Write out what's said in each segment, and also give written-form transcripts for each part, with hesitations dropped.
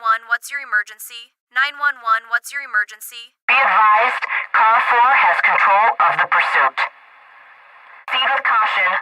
911, what's your emergency? 911, what's your emergency? Be advised, car 4 has control of the pursuit. Proceed with caution.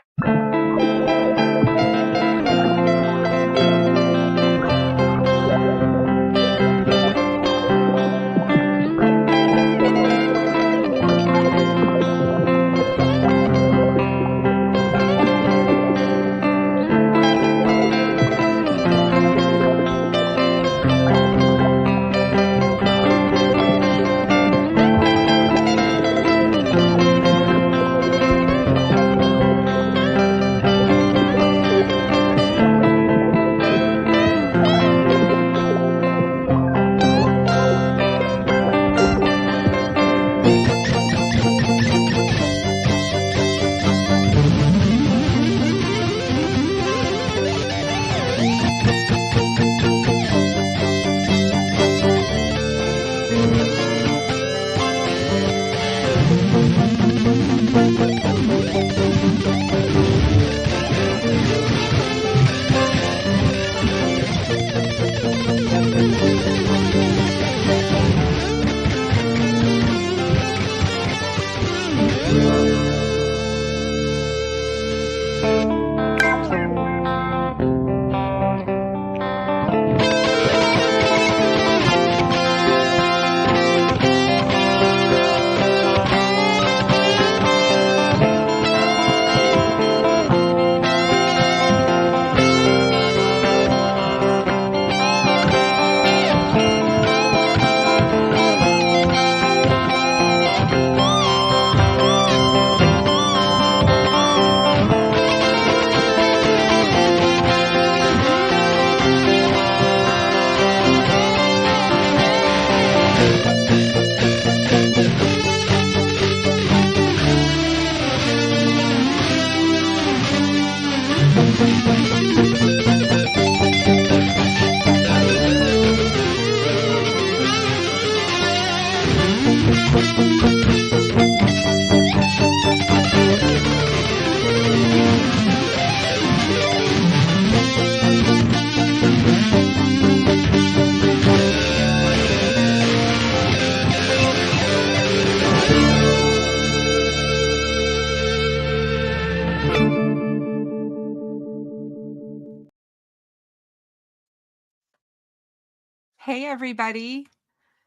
Hey, everybody.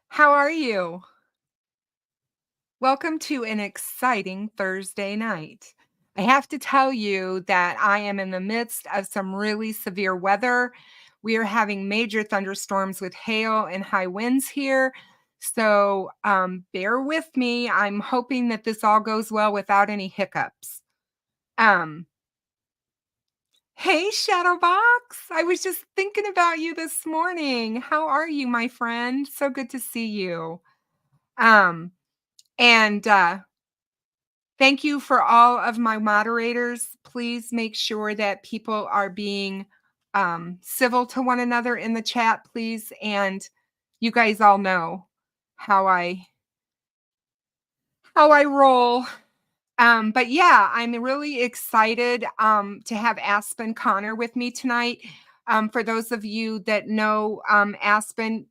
How are you? Welcome to an exciting Thursday night. I have to tell you that I am in the midst of some really severe weather. We are having major thunderstorms with hail and high winds here. So bear with me. I'm hoping that this all goes well without any hiccups. Hey, Shadowbox. I was just thinking about you this morning. How are you, my friend? So good to see you. And thank you for all of my moderators. Please make sure that people are being civil to one another in the chat, please. And you guys all know how I roll. But yeah, I'm really excited to have Aspen Conner with me tonight. For those of you that know Aspen,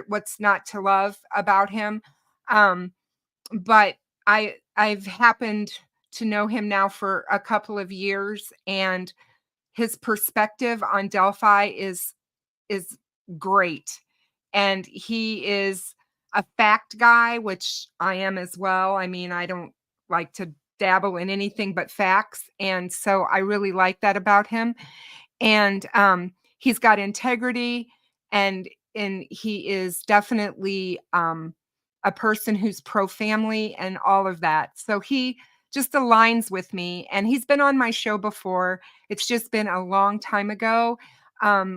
what's not to love about him? But I've happened to know him now for a couple of years, and his perspective on Delphi is great. And he is a fact guy, which I am as well. I mean, I don't like to dabble in anything but facts, and so I really like that about him. And he's got integrity, and he is definitely a person who's pro-family and all of that. So he just aligns with me, and he's been on my show before. It's just been a long time ago.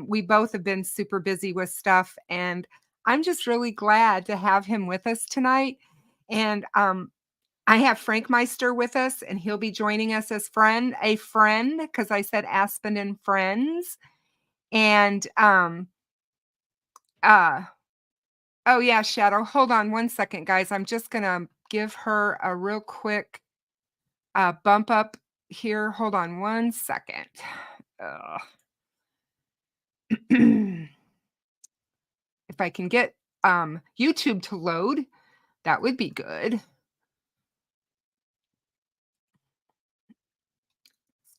We both have been super busy with stuff, and I'm just really glad to have him with us tonight. And I have Frank Meister with us, and he'll be joining us as a friend, because I said Aspen and Friends. And oh yeah, Shadow. Hold on one second, guys. I'm just gonna give her a real quick bump up here. Hold on one second. if I can get YouTube to load, that would be good.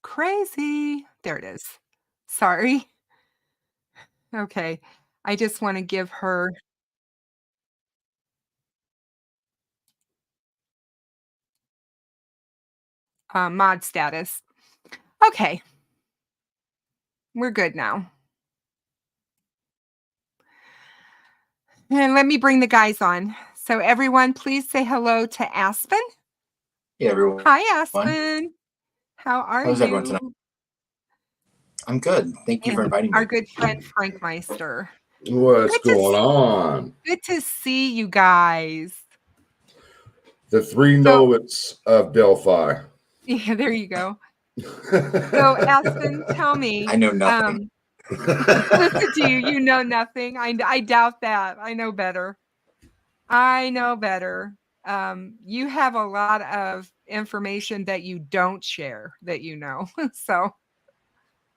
Crazy. There it is. Sorry. Okay. I just want to give her mod status. Okay. We're good now. And let me bring the guys on. So everyone, please say hello to Aspen. Hey, everyone. Hi, Aspen. How are How's everyone you? tonight? I'm good. Thank you for And inviting me. our good friend Frank Meister. What's going on? Good to see you guys. The three Novits of Delphi. Yeah, there you go. So Aspen, tell me. I know nothing. Listen to you. You know nothing. I doubt that. I know better. I know better. You have a lot of information that you don't share that you know. So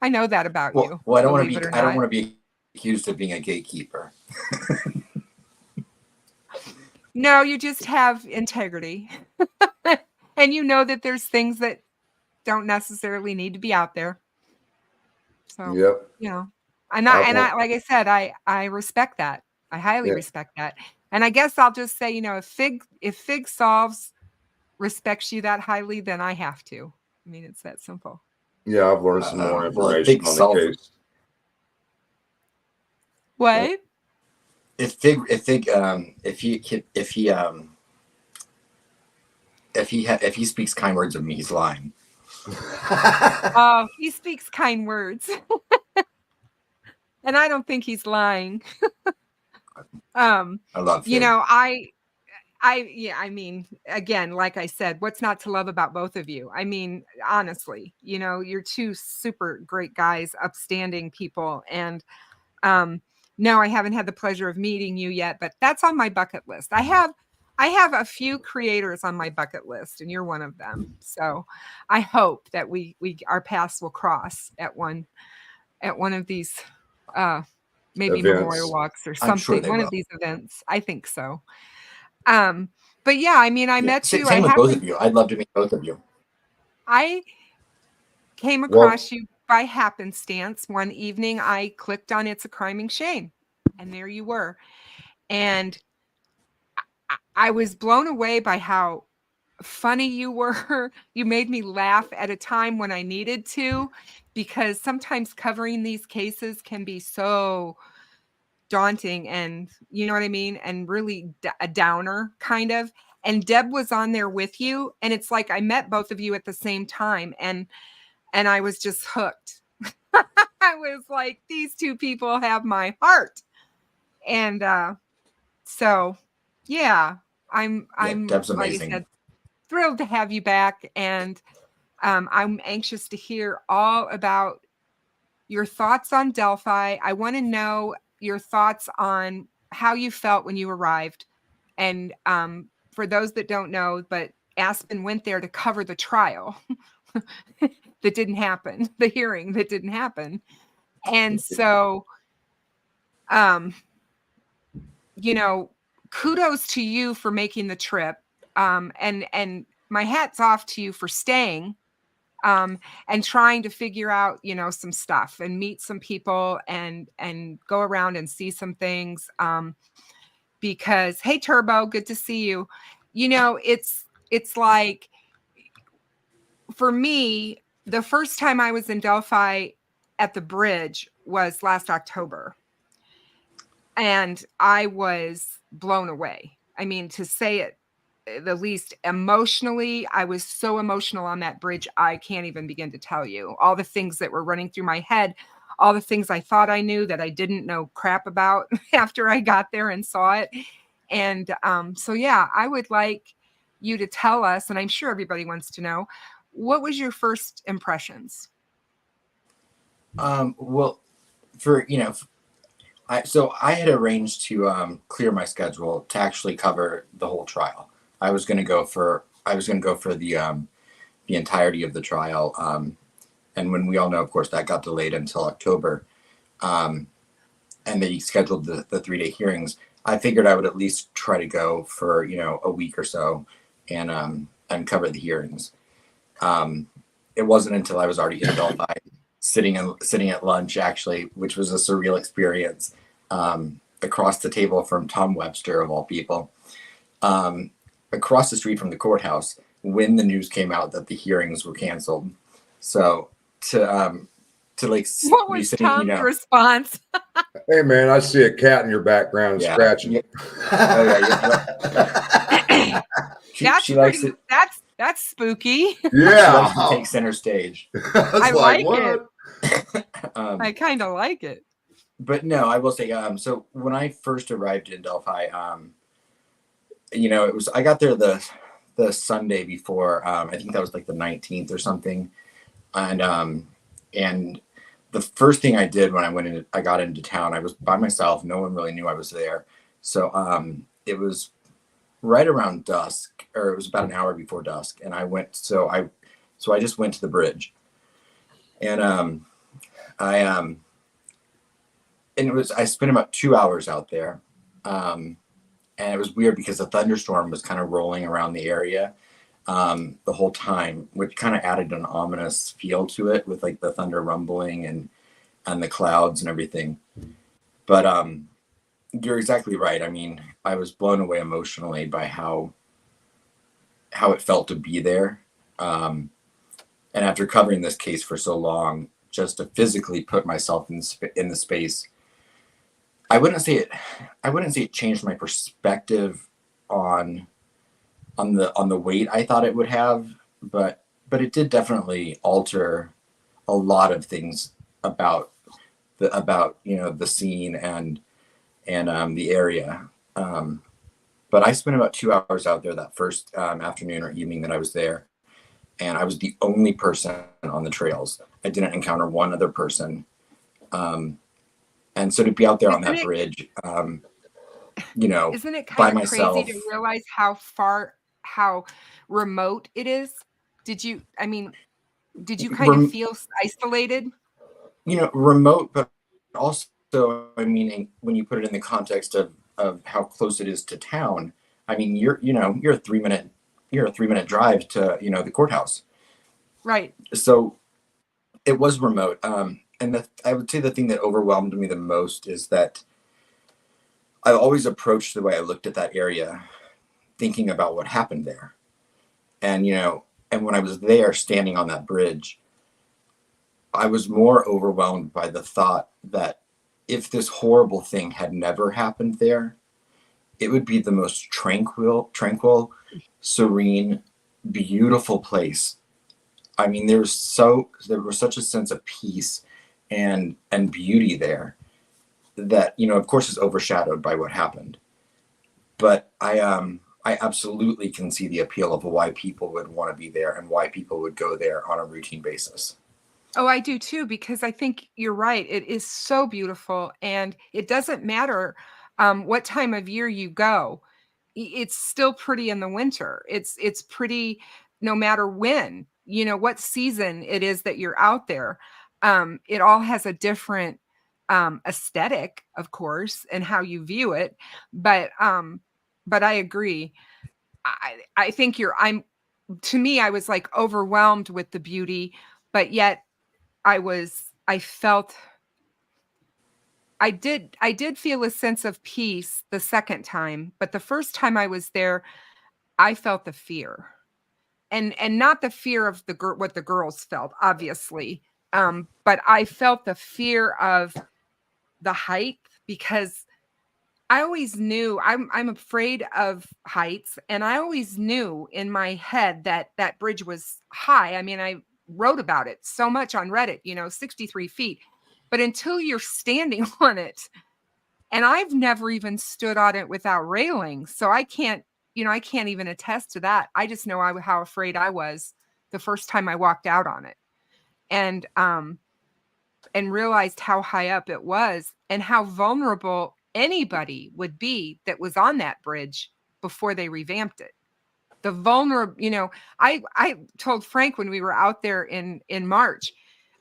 I know that about you. Well, I don't want to be accused of being a gatekeeper. No, you just have integrity. And you know that there's things that don't necessarily need to be out there. So, yep. you know, and I like I said, I respect that. I highly respect that. And I guess I'll just say, you know, if Fig Solves respects you that highly, then I have to. I mean, it's that simple. Yeah, I've learned some more information on the case. What? If he speaks kind words of me, he's lying. Oh, he speaks kind words. And I don't think he's lying. I love Fig. You know, I mean, again, like I said, what's not to love about both of you? I mean, honestly, you know, you're two super great guys, upstanding people. And no, I haven't had the pleasure of meeting you yet, but that's on my bucket list. I have a few creators on my bucket list, and you're one of them. So I hope that our paths will cross at one of these maybe events. memorial walks or something. I'm sure one of these events. I think so. But yeah, I mean, I met you. Same with both of you. I'd love to meet both of you. I came across you by happenstance. One evening, I clicked on It's a Crime and Shame, and there you were. And I was blown away by how funny you were. You made me laugh at a time when I needed to, because sometimes covering these cases can be so daunting, and you know what I mean, and really a downer kind of. And Deb was on there with you, and it's like I met both of you at the same time, and I was just hooked. I was like, these two people have my heart. And so yeah, I'm Deb's like amazing. I said, thrilled to have you back, and I'm anxious to hear all about your thoughts on Delphi. I want to know your thoughts on how you felt when you arrived. And for those that don't know, but Aspen went there to cover the trial that didn't happen, the hearing that didn't happen. And so, you know, kudos to you for making the trip. And my hat's off to you for staying and trying to figure out, you know, some stuff and meet some people and go around and see some things. Because, hey, Turbo, good to see you. You know, it's like, for me, the first time I was in Delphi at the bridge was last October. And I was blown away. I mean, to say it the least, emotionally, I was so emotional on that bridge. I can't even begin to tell you all the things that were running through my head, all the things I thought I knew that I didn't know crap about after I got there and saw it. And so, yeah, I would like you to tell us, and I'm sure everybody wants to know, what was your first impressions? Well, I had arranged to clear my schedule to actually cover the whole trial. I was going to go for the entirety of the trial. And when we all know, of course, that got delayed until October. they scheduled the 3-day hearings, I figured I would at least try to go for, a week or so and cover the hearings. It wasn't until I was already in Delphi, sitting at lunch, actually, which was a surreal experience, across the table from Tom Webster, of all people, across the street from the courthouse, when the news came out that the hearings were canceled. So to like What be was sitting, Tom's response? Hey man, I see a cat in your background scratching. Yeah. Oh, yeah. She likes it. That's spooky. Yeah, She likes to take center stage. I like what? it. I kind of like it. But no, I will say, so when I first arrived in Delphi, I got there the Sunday before, I think that was like the 19th or something. And the first thing I did when I got into town, I was by myself. No one really knew I was there. So it was right around dusk, or it was about an hour before dusk. And I just went to the bridge, and I spent about 2 hours out there. And it was weird because the thunderstorm was kind of rolling around the area the whole time, which kind of added an ominous feel to it, with like the thunder rumbling and the clouds and everything. But you're exactly right. I mean, I was blown away emotionally by how it felt to be there. And after covering this case for so long, just to physically put myself in the space, I wouldn't say it changed my perspective on the weight I thought it would have, but it did definitely alter a lot of things about the scene and the area. But I spent about 2 hours out there that first afternoon or evening that I was there, and I was the only person on the trails. I didn't encounter one other person. And so to be out there on that bridge, isn't it by kind of myself, crazy to realize how remote it is? Did you kind of feel isolated? Remote, but also, I mean, when you put it in the context of how close it is to town, I mean, you're a 3-minute drive to, the courthouse. Right. So it was remote. And I would say the thing that overwhelmed me the most is that I always approached the way I looked at that area, thinking about what happened there. And, and when I was there standing on that bridge, I was more overwhelmed by the thought that if this horrible thing had never happened there, it would be the most tranquil, serene, beautiful place. I mean, there was such a sense of peace and beauty there that, of course, is overshadowed by what happened. But I absolutely can see the appeal of why people would want to be there and why people would go there on a routine basis. Oh, I do too, because I think you're right. It is so beautiful, and it doesn't matter what time of year you go. It's still pretty in the winter. It's pretty no matter when, what season it is that you're out there. It all has a different aesthetic, of course, and how you view it. But I agree. I think to me, I was like overwhelmed with the beauty, but yet I did feel a sense of peace the second time, but the first time I was there, I felt the fear. And not the fear of what the girls felt, obviously. But I felt the fear of the height, because I always knew I'm afraid of heights, and I always knew in my head that bridge was high. I mean, I wrote about it so much on Reddit, 63 feet. But until you're standing on it, and I've never even stood on it without railings, so I can't even attest to that. I just know how afraid I was the first time I walked out on it, and realized how high up it was and how vulnerable anybody would be that was on that bridge before they revamped it. The vulnerable, I told Frank when we were out there in March,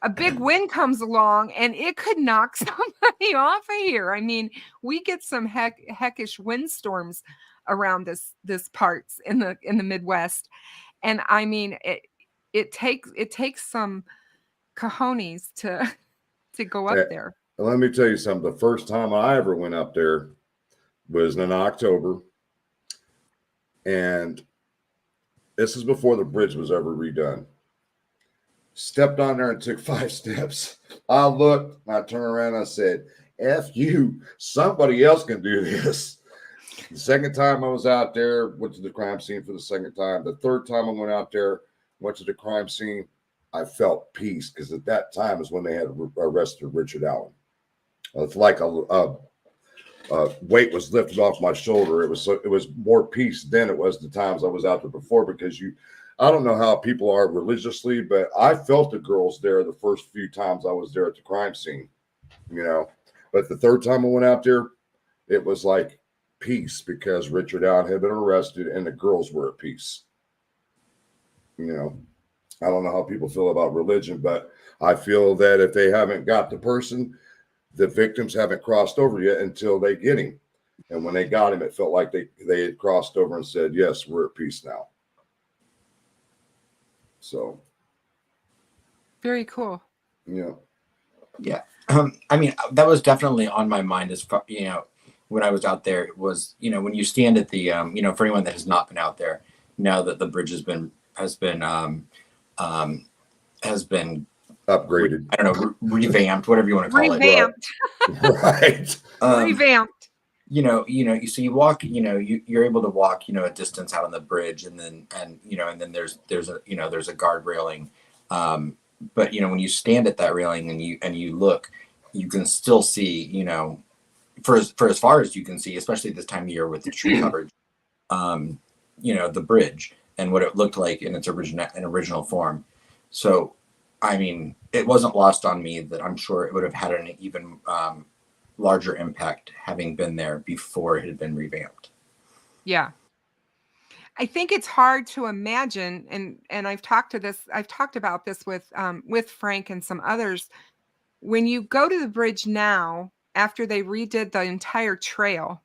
a big wind comes along and it could knock somebody off of here. I mean, we get some heckish windstorms around this parts in the Midwest. And I mean, it takes some cojones to go up there. Let me tell you something. The first time I ever went up there was in October. And this is before the bridge was ever redone. Stepped on there and took 5 steps. I looked, and I turned around and I said, F you, somebody else can do this. The second time I was out there, went to the crime scene for the second time. The third time I went out there, went to the crime scene, I felt peace because at that time is when they had arrested Richard Allen. It's like a weight was lifted off my shoulder. It was more peace than it was the times I was out there before because I don't know how people are religiously, but I felt the girls there the first few times I was there at the crime scene, But the third time I went out there, it was like peace because Richard Allen had been arrested and the girls were at peace. I don't know how people feel about religion, but I feel that if they haven't got the person, the victims haven't crossed over yet until they get him. And when they got him, it felt like they had crossed over and said, yes, we're at peace now. So. Very cool. Yeah. Yeah. I mean, that was definitely on my mind as far, when I was out there. It was, when you stand at the, for anyone that has not been out there, now that the bridge has been upgraded. I don't know, revamped, whatever you want to call Revamped. it. Right. Revamped. So you walk, you're able to walk, a distance out on the bridge, and then there's a guard railing. But when you stand at that railing and you look, you can still see, for as far as you can see, especially this time of year with the tree coverage, the bridge and what it looked like in its original form. So, I mean, it wasn't lost on me that I'm sure it would have had an even larger impact having been there before it had been revamped. Yeah. I think it's hard to imagine, and I've talked about this with Frank and some others. When you go to the bridge now, after they redid the entire trail,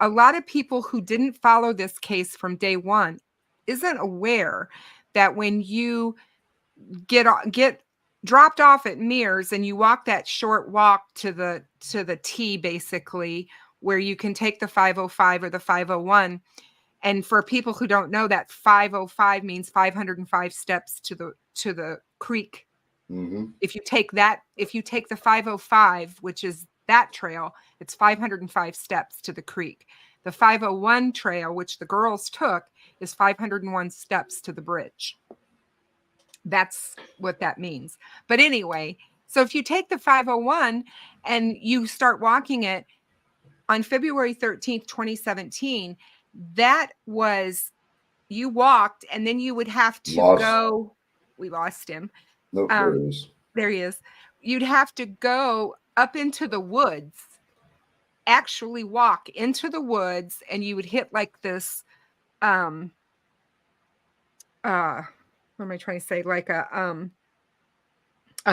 a lot of people who didn't follow this case from day one isn't aware that when you get dropped off at Mears and you walk that short walk to the T, basically, where you can take the 505 or the 501. And for people who don't know, that 505 means 505 steps to the creek. Mm-hmm. If you take the 505, which is that trail, it's 505 steps to the creek. The 501 trail, which the girls took, is 501 steps to the bridge. That's what that means. But anyway, so if you take the 501 and you start walking it on February 13th, 2017, that was, you walked and then you would have to go. We lost him. Nope, there he is. There he is. You'd have to go up into the woods, actually walk into the woods, and you would hit like this, what am I trying to say? Like a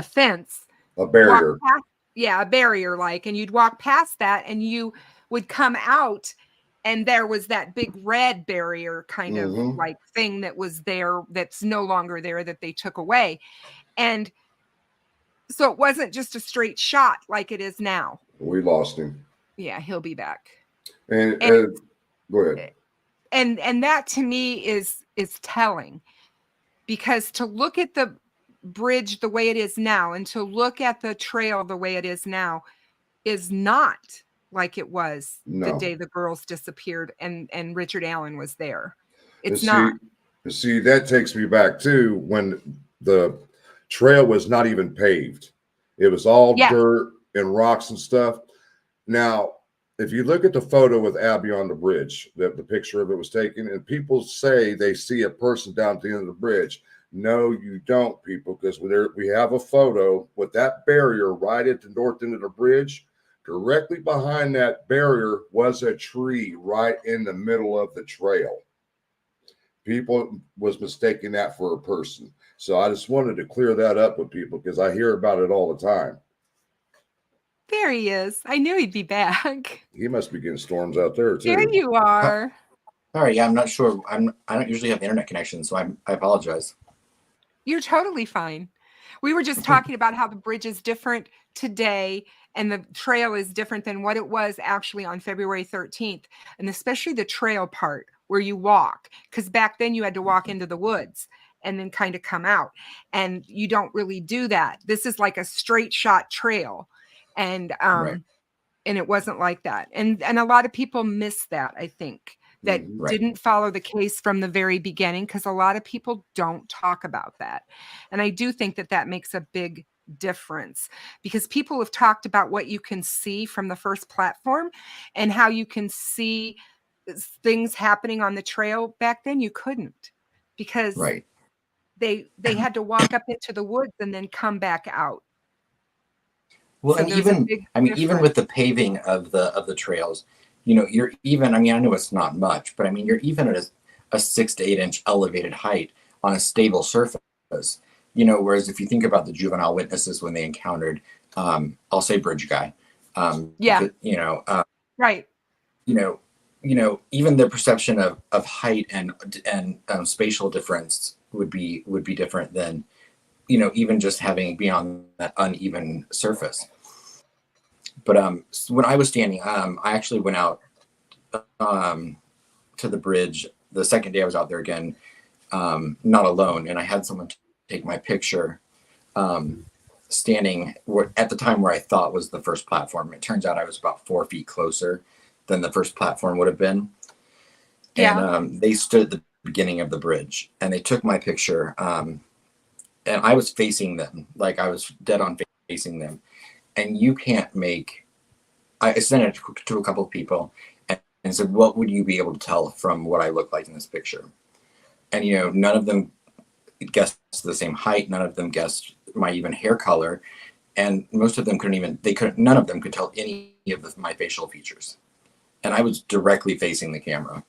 fence. A barrier. A barrier like, and you'd walk past that and you would come out and there was that big red barrier kind of like thing that was there that's no longer there, that they took away. And so it wasn't just a straight shot like it is now. We lost him. Yeah, he'll be back. And go ahead. And that to me is telling, because to look at the bridge the way it is now and to look at the trail the way it is now is not like it was the day the girls disappeared and Richard Allen was there. It's not. See, that takes me back to when the trail was not even paved. It was all dirt and rocks and stuff. Now, if you look at the photo with Abby on the bridge, the picture of it was taken, and people say they see a person down at the end of the bridge. No, you don't, people, because we have a photo with that barrier right at the north end of the bridge. Directly behind that barrier was a tree right in the middle of the trail. People was mistaking that for a person. So I just wanted to clear that up with people because I hear about it all the time. There he is. I knew he'd be back. He must be getting storms out there too. There you are. Sorry, yeah, I'm not sure. I don't usually have the internet connection, so I apologize. You're totally fine. We were just talking about how the bridge is different today and the trail is different than what it was actually on February 13th, and especially the trail part where you walk, because back then you had to walk into the woods and then kind of come out, and you don't really do that. This is like a straight shot trail, and Right. and it wasn't like that, and a lot of people miss that, I think, that Right. didn't follow the case from the very beginning, because a lot of people don't talk about that. And I do think that that makes a big difference, because people have talked about what you can see from the first platform and how you can see things happening on the trail. Back then you couldn't, because Right. they had to walk up into the woods and then come back out. Well, So and there's a even big even difference. with the paving of the trails, you're even. I mean, I know it's not much, but I mean, you're even at a 6 to 8 inch elevated height on a stable surface. Whereas if you think about the juvenile witnesses when they encountered, I'll say bridge guy, Yeah. because, Right. even the perception of height and spatial difference would be different than, even just being on that uneven surface. But when I was standing, I actually went out to the bridge the second day I was out there again, not alone, and I had someone take my picture, standing at the time where I thought was the first platform. It turns out I was about 4 feet closer than the first platform would have been. Yeah. And they stood at the beginning of the bridge, and they took my picture, and I was facing them, like I was dead on facing them. And you can't I sent it to a couple of people and said, what would you be able to tell from what I look like in this picture? And, none of them guessed the same height. None of them guessed my even hair color. And most of them none of them could tell any of my facial features. And I was directly facing the camera.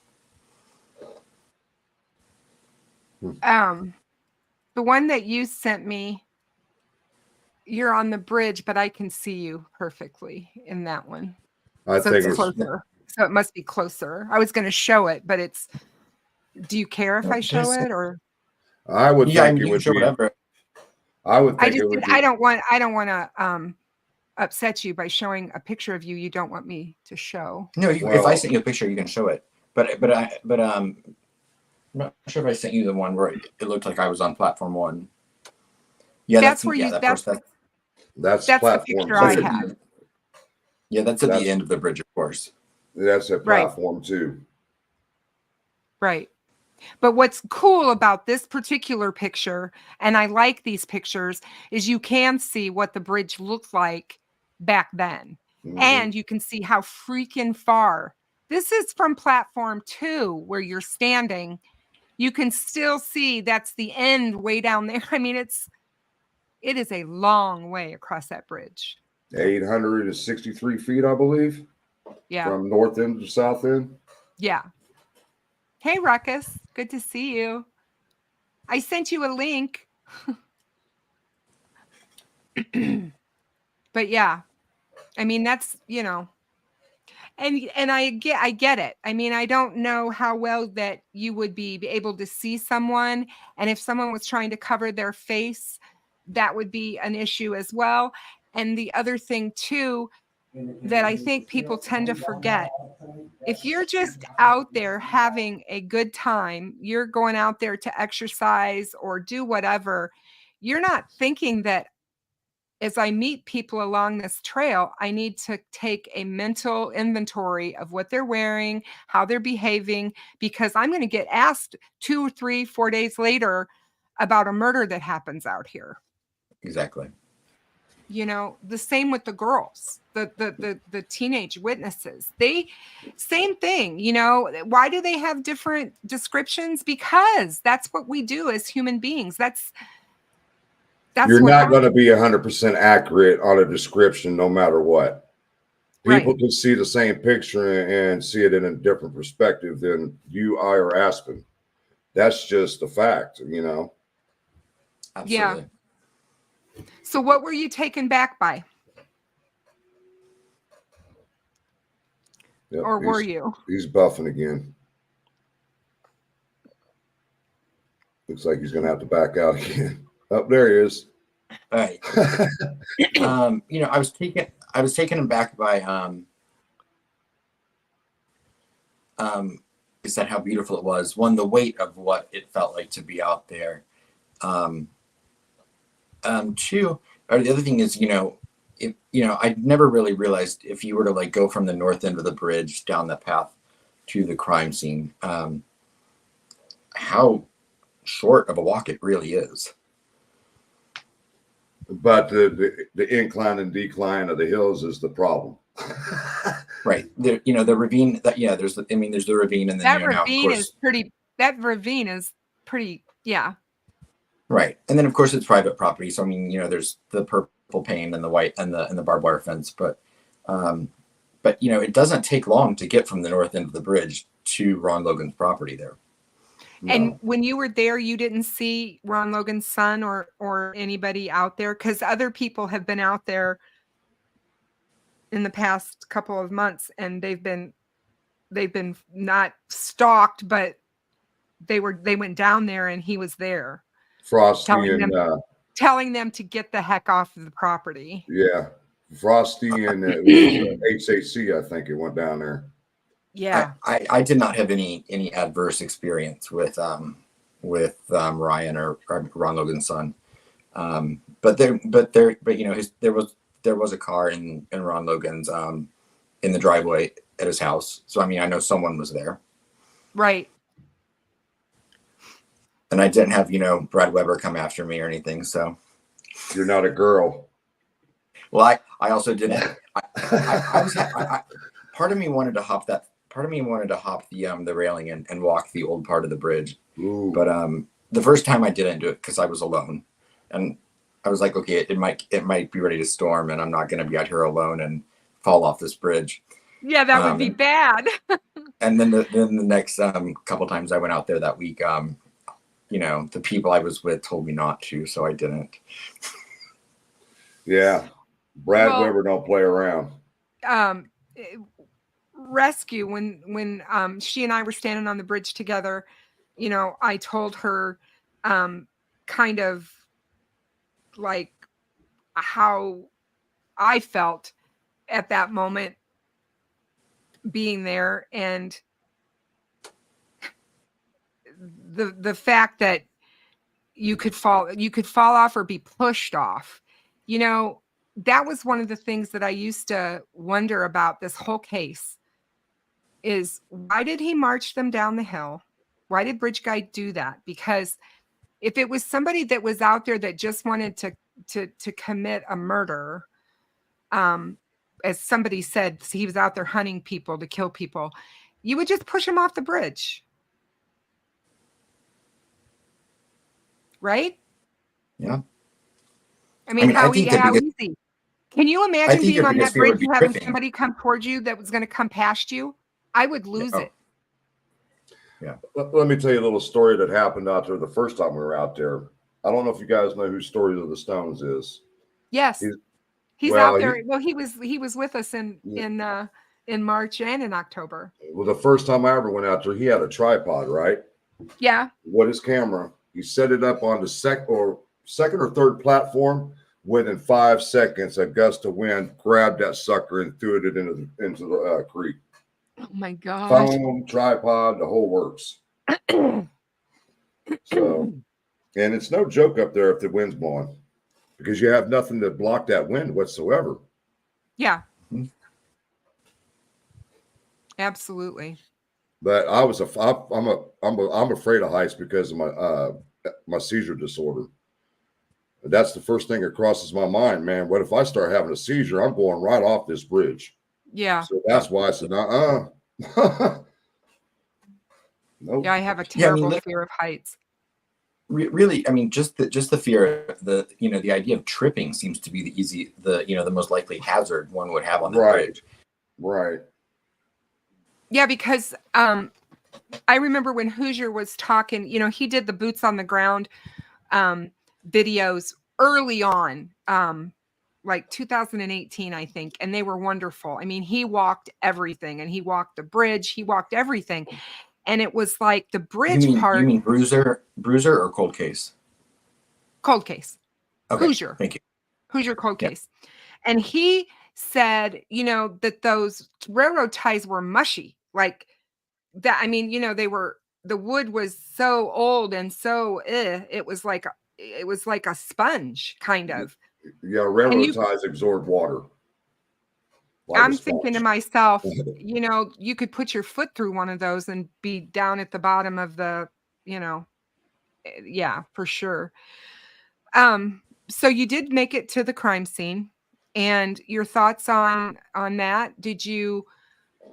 The one that you sent me, you're on the bridge, but I can see you perfectly in that one. I So think it's closer. So it must be closer. I was going to show it, but do you care if I show it, or? I would Yeah, I think mean, it you can would show be. whatever. I would think it would be. I don't want to upset you by showing a picture of you you don't want me to show. No, if I sent you a picture, you can show it. But I'm not sure if I sent you the one where it looked like I was on platform 1. Yeah, That's where you. That's the platform picture 2. I have. Yeah, that's at the end of the bridge, of course. That's at platform 2. Right. But what's cool about this particular picture, and I like these pictures, is you can see what the bridge looked like back then. Mm-hmm. And you can see how freaking far. This is from platform 2 where you're standing. You can still see that's the end way down there. I mean, it is a long way across that bridge. 863 feet, I believe. Yeah. From north end to south end. Yeah. Hey, Ruckus. Good to see you. I sent you a link. But yeah, I mean, that's, and I get it. I mean, I don't know how well that you would be able to see someone. And if someone was trying to cover their face, that would be an issue as well. And the other thing too, that I think people tend to forget, if you're just out there having a good time, you're going out there to exercise or do whatever, you're not thinking that as I meet people along this trail, I need to take a mental inventory of what they're wearing, how they're behaving, because I'm going to get asked 2, 3, 4 days later about a murder that happens out here. Exactly. The same with the girls, the teenage witnesses. Same thing, why do they have different descriptions? Because that's what we do as human beings. That's You're what not going to happens. be 100% accurate on a description, no matter what. People Right. can see the same picture and see it in a different perspective than you, I, or Aspen. That's just a fact, you know. Absolutely. Yeah. So what were you taken back by? Yep, Or were you? He's buffing again. Looks like he's going to have to back out again. Oh, there he is. All right. You know, I was taken aback by I said how beautiful it was. One, the weight of what it felt like to be out there. Two, or the other thing is, I never really realized if you were to like go from the north end of the bridge down the path to the crime scene, how short of a walk it really is. But the incline and decline of the hills is the problem. Right. The ravine there's the ravine, and then That now, of ravine course, is pretty. That ravine is pretty. Yeah. right. And then of course it's private property. So I mean, there's the purple paint and the white and the barbed wire fence, but it doesn't take long to get from the north end of the bridge to Ron Logan's property there. And when you were there, you didn't see Ron Logan's son or anybody out there, because other people have been out there in the past couple of months, and they've been not stalked, but they went down there and he was there. Frosty telling them to get the heck off of the property. Yeah. Frosty and HAC, I think it went down there. Yeah. I did not have any adverse experience with Ryan or Ron Logan's son. But there was a car in Ron Logan's in the driveway at his house. So I mean, I know someone was there. Right. And I didn't have, Brad Weber come after me or anything. So you're not a girl. Well, I also didn't. Part of me wanted to hop that. Part of me wanted to hop the railing and walk the old part of the bridge. Ooh. But the first time I didn't do it because I was alone, and I was like, okay, it might be ready to storm, and I'm not going to be out here alone and fall off this bridge. Yeah, that would be bad. And then the next couple times I went out there that week, the people I was with told me not to, so I didn't. Yeah, Brad Weber don't play around. Rescue, when she and I were standing on the bridge together, I told her kind of like how I felt at that moment being there, and the fact that you could fall off or be pushed off. That was one of the things that I used to wonder about this whole case, is why did he march them down the hill? Why did Bridge Guy do that? Because if it was somebody that was out there that just wanted to commit a murder, as somebody said, he was out there hunting people to kill people, you would just push him off the bridge. Right? Yeah. I mean, how easy? Can you imagine being on that bridge and having somebody come towards you that was going to come past you? I would lose it. Yeah. Let me tell you a little story that happened out there the first time we were out there. I don't know if you guys know who Stories of the Stones is. Yes. He's out there. Well, he was with us in March and in October. Well, the first time I ever went out there, he had a tripod, right? Yeah. With his camera. He set it up on the second or third platform. Within 5 seconds, a gust of wind grabbed that sucker and threw it into the creek. Oh my God! Phone, tripod, the whole works. So, and it's no joke up there if the wind's blowing, because you have nothing to block that wind whatsoever. Yeah. Absolutely. But I'm afraid of heights because of my seizure disorder. That's the first thing that crosses my mind, man. What if I start having a seizure? I'm going right off this bridge. Yeah. So that's why I said, nope. Yeah, I have a terrible fear of heights. Really, I mean, just the fear, the idea of tripping seems to be the most likely hazard one would have on the bridge. Right. Yeah, because I remember when Hoosier was talking, you know, he did the boots on the ground videos early on, like 2018, I think, and they were wonderful. I mean, he walked everything, and he walked the bridge, he walked everything, and it was like the bridge You part. mean Bruiser or Cold Case? Cold Case. Okay, Hoosier. thank you. Hoosier Cold Yep. Case. And he said, you know, that those railroad ties were mushy, like that. I mean, you know, the wood was so old and so it was like a sponge, kind of. Yeah, And railroad ties absorb water. Like a I'm thinking to sponge. myself, you know, you could put your foot through one of those and be down at the bottom of the, you know, yeah, for sure. So you did make it to the crime scene, and your thoughts on that? Did you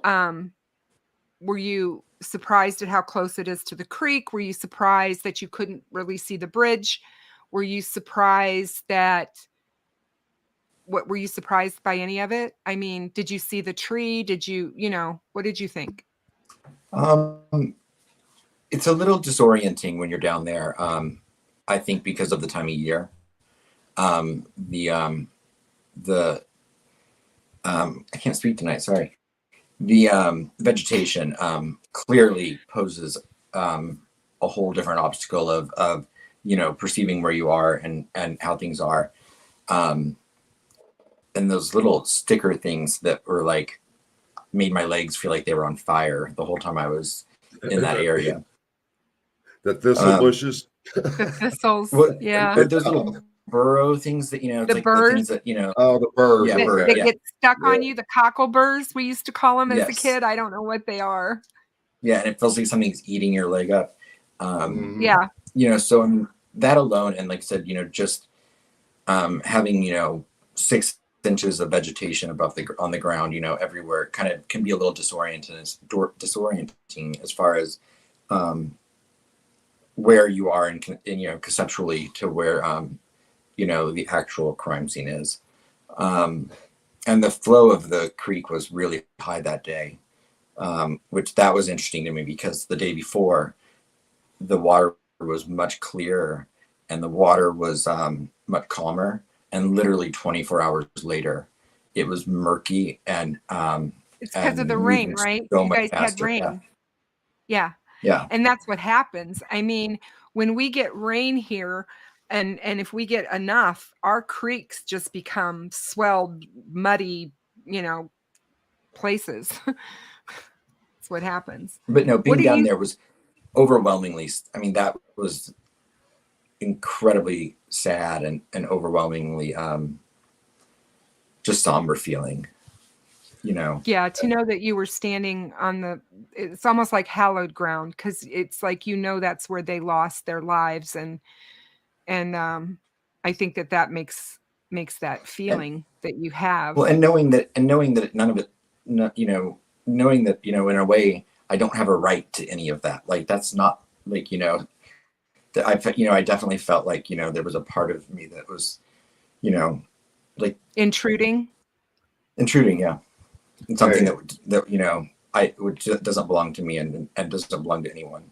were you surprised at how close it is to the creek? Were you surprised that you couldn't really see the bridge? Were you surprised were you surprised by any of it? I mean, did you see the tree? Did you, you know, what did you think? It's a little disorienting when you're down there. I think because of the time of year. I can't speak tonight. Sorry. The vegetation clearly poses a whole different obstacle of you know, perceiving where you are and how things are. And those little sticker things that were like made my legs feel like they were on fire the whole time I was in that area. The thistle bushes. The thistles, What, yeah. those little burrow things that, you know, it's The like birds? the things that, you know, Oh, the birds. Yeah, that, bird, that yeah. get stuck on Yeah. you, the cockleburrs, we used to call them as a Yes. kid. I don't know what they are. yeah, and it feels like something's eating your leg up. Mhm. Yeah. You know, so I mean, that alone, and like I said, you know, just having, you know, 6 inches of vegetation on the ground, you know, everywhere, kind of can be a little disorienting as far as where you are in, you know, conceptually to where you know, the actual crime scene is. And the flow of the creek was really high that day, which that was interesting to me because the day before the water was much clearer and the water was much calmer, and literally 24 hours later it was murky and It's because of the moving rain, right? so You much guys had faster. rain. Yeah. Yeah. And that's what happens. I mean, when we get rain here, and if we get enough, our creeks just become swelled, muddy, you know, places. That's what happens. But no, What being do down you there was overwhelmingly, I mean, that was incredibly sad and overwhelmingly just somber feeling, you know. Yeah, to know that you were standing on it's almost like hallowed ground, because it's like, you know, that's where they lost their lives, and I think that makes that feeling that you have. Well, and knowing that none of it, you know, knowing that, you know, in a way I don't have a right to any of that. Like, that's not like, you know, that you know, I definitely felt like, you know, there was a part of me that was, you know, like Intruding. Yeah. And something Hey. that you know, which doesn't belong to me and doesn't belong to anyone.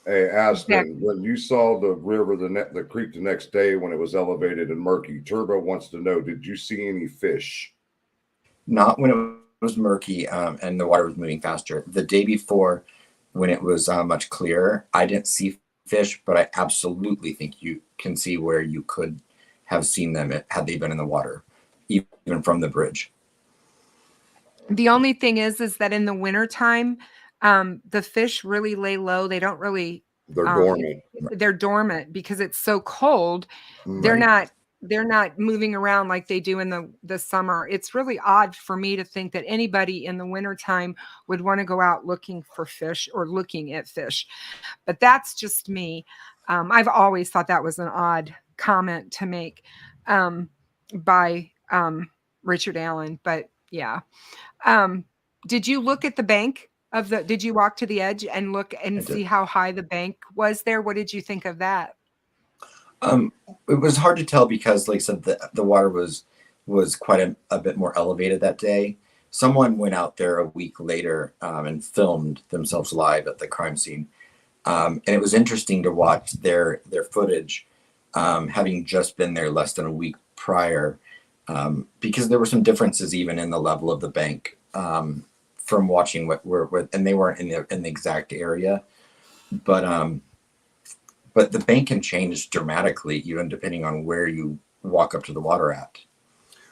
Hey, Aspen, Exactly. when you saw the river, the creek the next day when it was elevated and murky, Turbo wants to know, did you see any fish? Not when it was murky and the water was moving faster. The day before, when it was much clearer, I didn't see fish, but I absolutely think you can see where you could have seen them had they been in the water, even from the bridge. The only thing is that in the wintertime, the fish really lay low. They don't really, They're dormant. they're dormant because it's so cold. Right. They're not moving around like they do in the summer. It's really odd for me to think that anybody in the wintertime would want to go out looking for fish or looking at fish. But that's just me. I've always thought that was an odd comment to make by Richard Allen. But yeah. Did you look at the bank did you walk to the edge and look and see how high the bank was there? What did you think of that? It was hard to tell because, like I said, the water was quite a bit more elevated that day. someone went out there a week later and filmed themselves live at the crime scene. And it was interesting to watch their footage, having just been there less than a week prior, because there were some differences even in the level of the bank from watching what and they weren't in the exact area, but the bank can change dramatically even depending on where you walk up to the water at.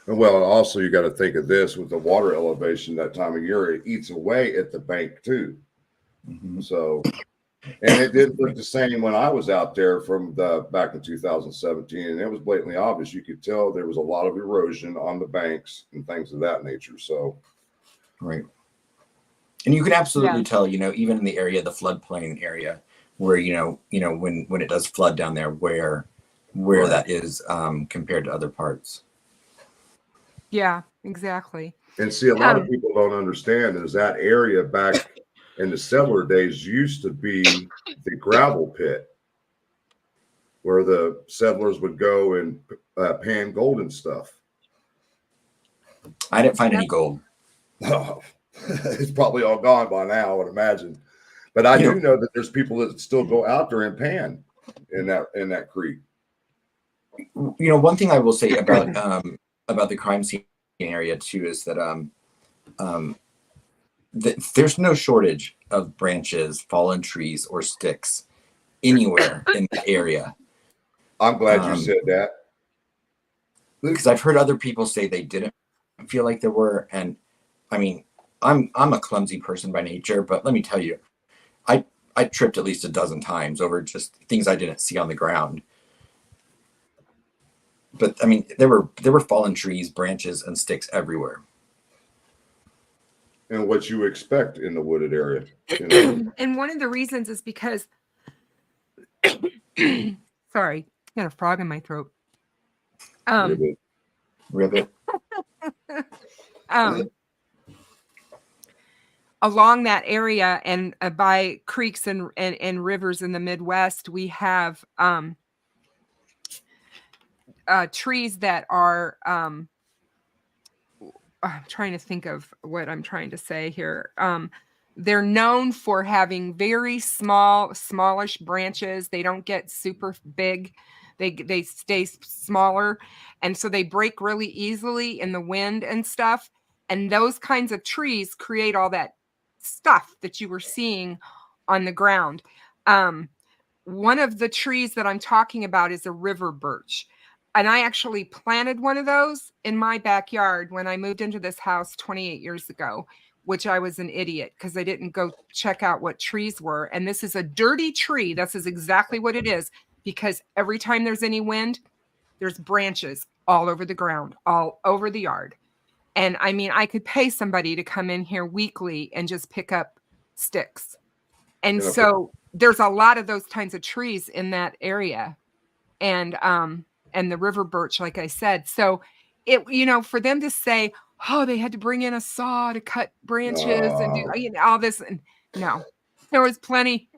Well, also you got to think of this with the water elevation that time of year, it eats away at the bank too. Mm-hmm. So, and it didn't look the same when I was out there from back in 2017, and it was blatantly obvious. You could tell there was a lot of erosion on the banks and things of that nature. So, right. And you can absolutely tell, even in the area, the floodplain area, where when it does flood down there, where Right. that is compared to other parts. Yeah, exactly. And see, a lot of people don't understand is that area back in the settler days used to be the gravel pit where the settlers would go and pan gold and stuff. I didn't find any gold. Oh, it's probably all gone by now, I would imagine. But I do know that there's people that still go out there and pan in that creek. One thing I will say about the crime scene area too is that there's no shortage of branches, fallen trees, or sticks anywhere in the area. I'm glad you said that, because I've heard other people say they didn't feel like there were, and I mean, I'm a clumsy person by nature, but let me tell you, I tripped at least a dozen times over just things I didn't see on the ground. But I mean, there were fallen trees, branches, and sticks everywhere. and what you expect in the wooded area. And one of the reasons is because, sorry, got a frog in my throat. Ribbit. Along that area and by creeks and rivers in the Midwest, we have trees that are I'm trying to think of what I'm trying to say here. They're known for having very smallish branches. They don't get super big. They stay smaller, and so they break really easily in the wind and stuff. And those kinds of trees create all that stuff that you were seeing on the ground. One of the trees that I'm talking about is a river birch. And I actually planted one of those in my backyard when I moved into this house 28 years ago, which I was an idiot because I didn't go check out what trees were. And this is a dirty tree. This is exactly what it is, because every time there's any wind, there's branches all over the ground, all over the yard. And I mean, I could pay somebody to come in here weekly and just pick up sticks. And so there's a lot of those kinds of trees in that area. And the river birch, like I said. So it, for them to say, oh, they had to bring in a saw to cut branches and do all this. And no, there was plenty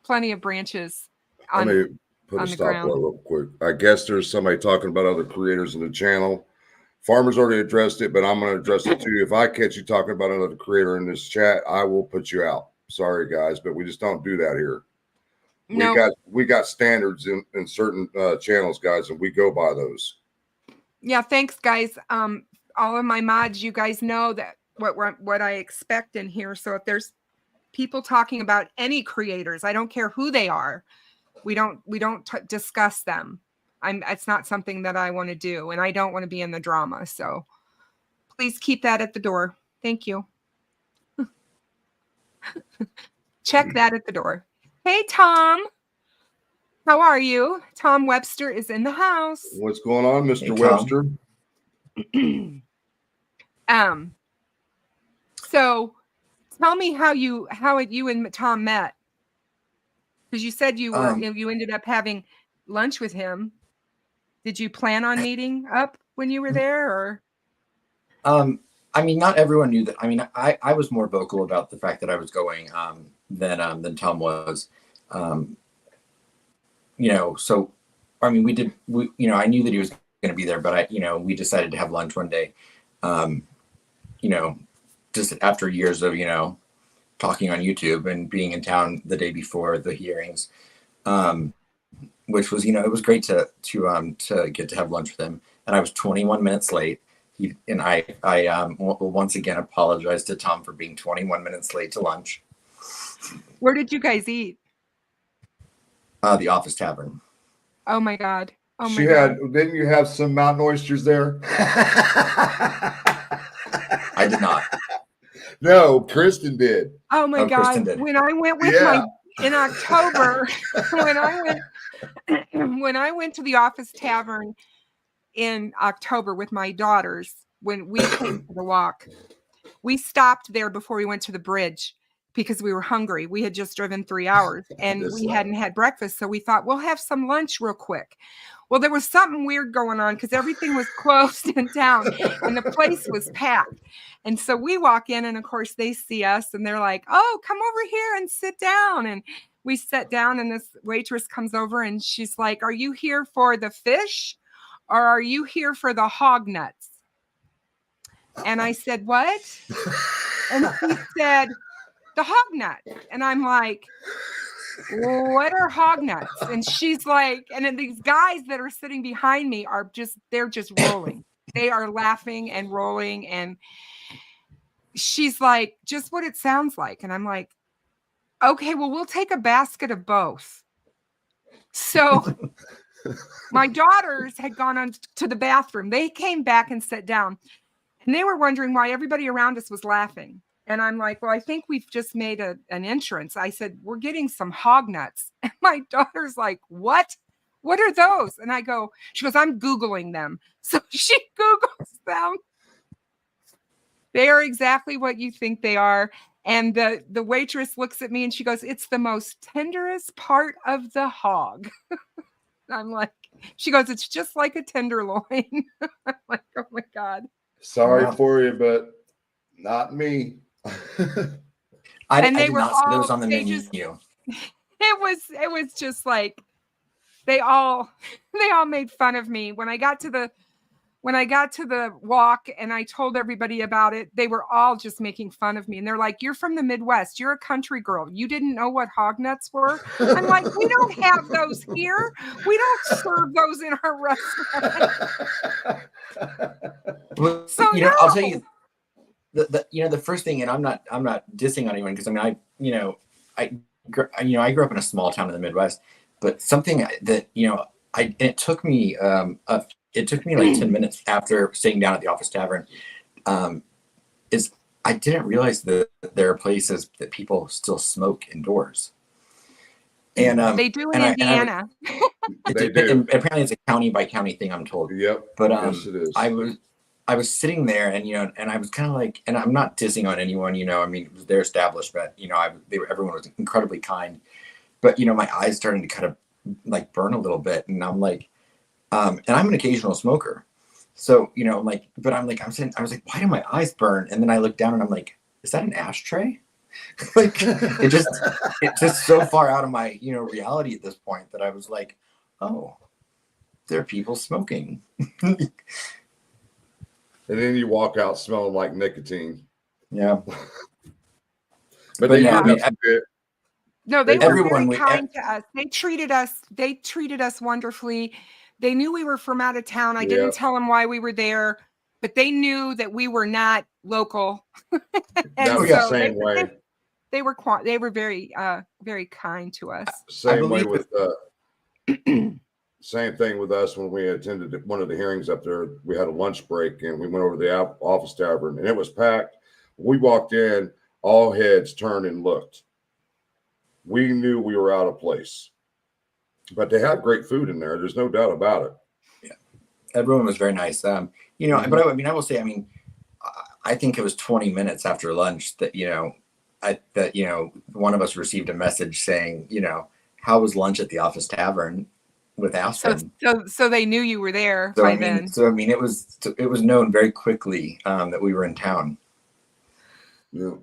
of branches on, Let me put a stop there real quick. I guess there's somebody talking about other creators in the channel. Farmer's already addressed it, but I'm going to address it too. If I catch you talking about another creator in this chat, I will put you out. Sorry, guys, but we just don't do that here. We got standards in certain channels, guys, and we go by those. Yeah, thanks, guys. All of my mods, you guys know that what I expect in here. So if there's people talking about any creators, I don't care who they are, we don't discuss them. It's not something that I want to do, and I don't want to be in the drama. So please keep that at the door. Thank you. Check that at the door. Hey, Tom. How are you? Tom Webster is in the house. What's going on, Mr. Webster? So tell me how you and Tom met. Because you said you ended up having lunch with him. Did you plan on meeting up when you were there, or? I mean, not everyone knew that. I mean, I was more vocal about the fact that I was going than Tom was. So I mean, I knew that he was going to be there, but we decided to have lunch one day. just after years of, talking on YouTube and being in town the day before the hearings, which was, it was great to get to have lunch with him. And I was 21 minutes late. I will once again apologize to Tom for being 21 minutes late to lunch. Where did you guys eat? The Office Tavern. Oh my God. Oh my God. God. Didn't you have some mountain oysters there? I did not. No, Kristen did. Oh my God. When I went with in October, when I went to the Office Tavern in October with my daughters, when we came to the walk, we stopped there before we went to the bridge because we were hungry. We had just driven 3 hours and we hadn't had breakfast. So we thought we'll have some lunch real quick. Well, there was something weird going on because everything was closed in town and the place was packed. And so we walk in and of course they see us and they're like, oh, come over here and sit down. And we sat down and this waitress comes over and she's like, are you here for the fish or are you here for the hog nuts? And I said, what? And he said, the hog nut. And I'm like, what are hog nuts? And she's like, and then these guys that are sitting behind me they're just rolling. They are laughing and rolling. And she's like, just what it sounds like. And I'm like, okay, well, we'll take a basket of both. So my daughters had gone on to the bathroom. They came back and sat down and they were wondering why everybody around us was laughing. And I'm like, well, I think we've just made an entrance. I said, we're getting some hog nuts. And my daughter's like, what? What are those? And she goes, I'm Googling them. So she Googles them. They are exactly what you think they are. And the waitress looks at me and she goes, it's the most tenderest part of the hog. I'm like, she goes, it's just like a tenderloin. I'm like, oh my God. Sorry for you, but not me. I did not see those on the menu. It was just like they all made fun of me when I got to the walk and I told everybody about it. They were all just making fun of me and they're like, you're from the Midwest, you're a country girl, you didn't know what hog nuts were? I'm like, we don't have those here, we don't serve those in our restaurant. So I'll tell you the first thing, and I'm not dissing on anyone because I grew up in a small town in the Midwest, but something that it took me like 10 minutes after sitting down at the Office Tavern is I didn't realize that there are places that people still smoke indoors. And they do in Indiana. They do. And apparently it's a county by county thing, I'm told. Yep. But yes, it is. I was sitting there and and I was kind of like, and I'm not dissing on anyone, I mean, it was their establishment, everyone was incredibly kind, but my eyes starting to kind of like burn a little bit. And I'm like, and I'm an occasional smoker. So, I was like, why do my eyes burn? And then I looked down and I'm like, is that an ashtray? Like it's just so far out of my, reality at this point that I was like, oh, there are people smoking. And then you walk out smelling like nicotine. Yeah. But they yeah. good. No, they were very kind to us. They treated us wonderfully. They knew we were from out of town. I didn't tell them why we were there, but they knew that we were not local. That was the same way. They were very, very kind to us. Same way with same thing with us when we attended one of the hearings up there. We had a lunch break and we went over to the Office Tavern and it was packed. We walked in, all heads turned and looked. We knew we were out of place, but they have great food in there. There's no doubt about it. Yeah, everyone was very nice. But I will say, I think it was 20 minutes after lunch that one of us received a message saying, how was lunch at the Office Tavern with Aspen? So they knew you were there by then. So it was known very quickly that we were in town. Yeah.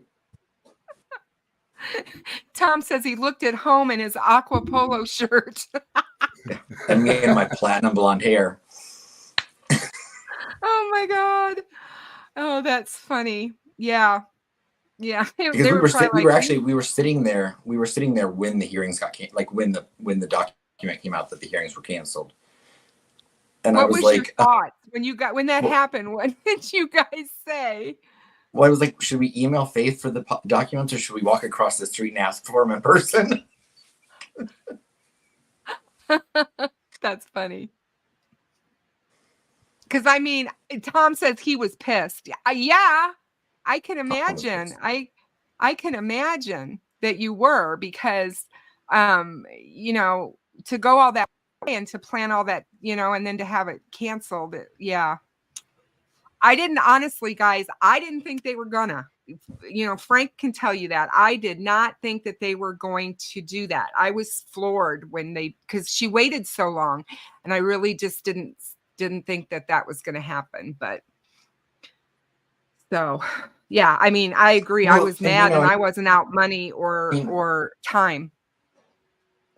Tom says he looked at home in his aqua polo shirt. And me and my platinum blonde hair. Oh my God. Oh, that's funny. Yeah. Yeah, Because they were probably like, we were sitting there when the hearings got when the document came out that the hearings were canceled. And I what was was your like, thoughts when that well, happened? What did you guys say? I was like, should we email Faith for the documents, or should we walk across the street and ask for them in person? That's funny. Because I mean, Tom says he was pissed. Yeah, I can imagine. I can imagine that you were, because you know, to go all that way and to plan all that, you know, and then to have it canceled. Yeah. I didn't, honestly, guys, I didn't think they were gonna. You know, Frank can tell you that. I did not think that they were going to do that. I was floored when because she waited so long, and I really just didn't think that that was going to happen. But so, yeah, I mean, I agree. I Well, was and, mad, and I wasn't out money or time.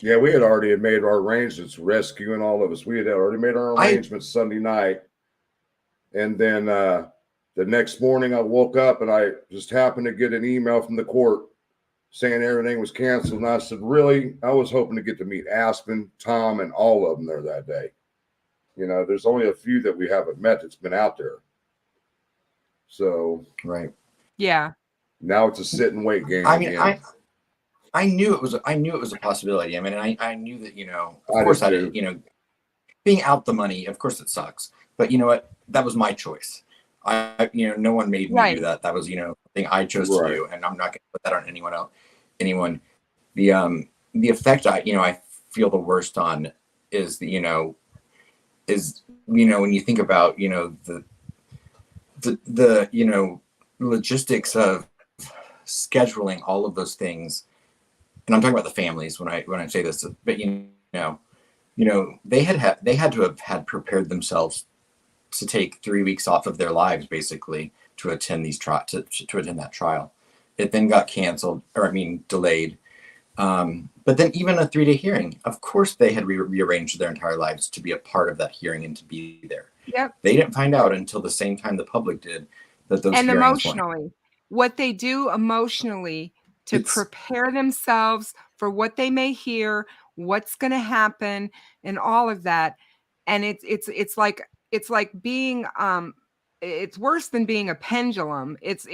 Yeah, we had already made our arrangements, rescuing all of us. We had already made our arrangements Sunday night. And then the next morning I woke up and I just happened to get an email from the court saying everything was canceled. And I said, really? I was hoping to get to meet Aspen, Tom, and all of them there that day. You know, there's only a few that we haven't met that's been out there. So, right. Yeah. Now it's a sit and wait game. I mean, again. I knew it was a possibility. I mean, I knew that, you know, of course I did, you know, being out the money, of course it sucks. But you know what? That was my choice. You know, no one made me do that. That was, you know, thing I chose to do, and I'm not going to put that on anyone else. The effect I feel the worst on is when you think about, you know, the you know, logistics of scheduling all of those things, and I'm talking about the families when I say this, but you know, they had to have had prepared themselves to take 3 weeks off of their lives basically to attend to attend that trial. It then got canceled, delayed. But then even a 3-day hearing, of course they had rearranged their entire lives to be a part of that hearing and to be there. Yep. They didn't find out until the same time the public did that those and hearings emotionally, what they do emotionally to prepare themselves for what they may hear, what's going to happen, and all of that. And it's like being it's worse than being a pendulum. It's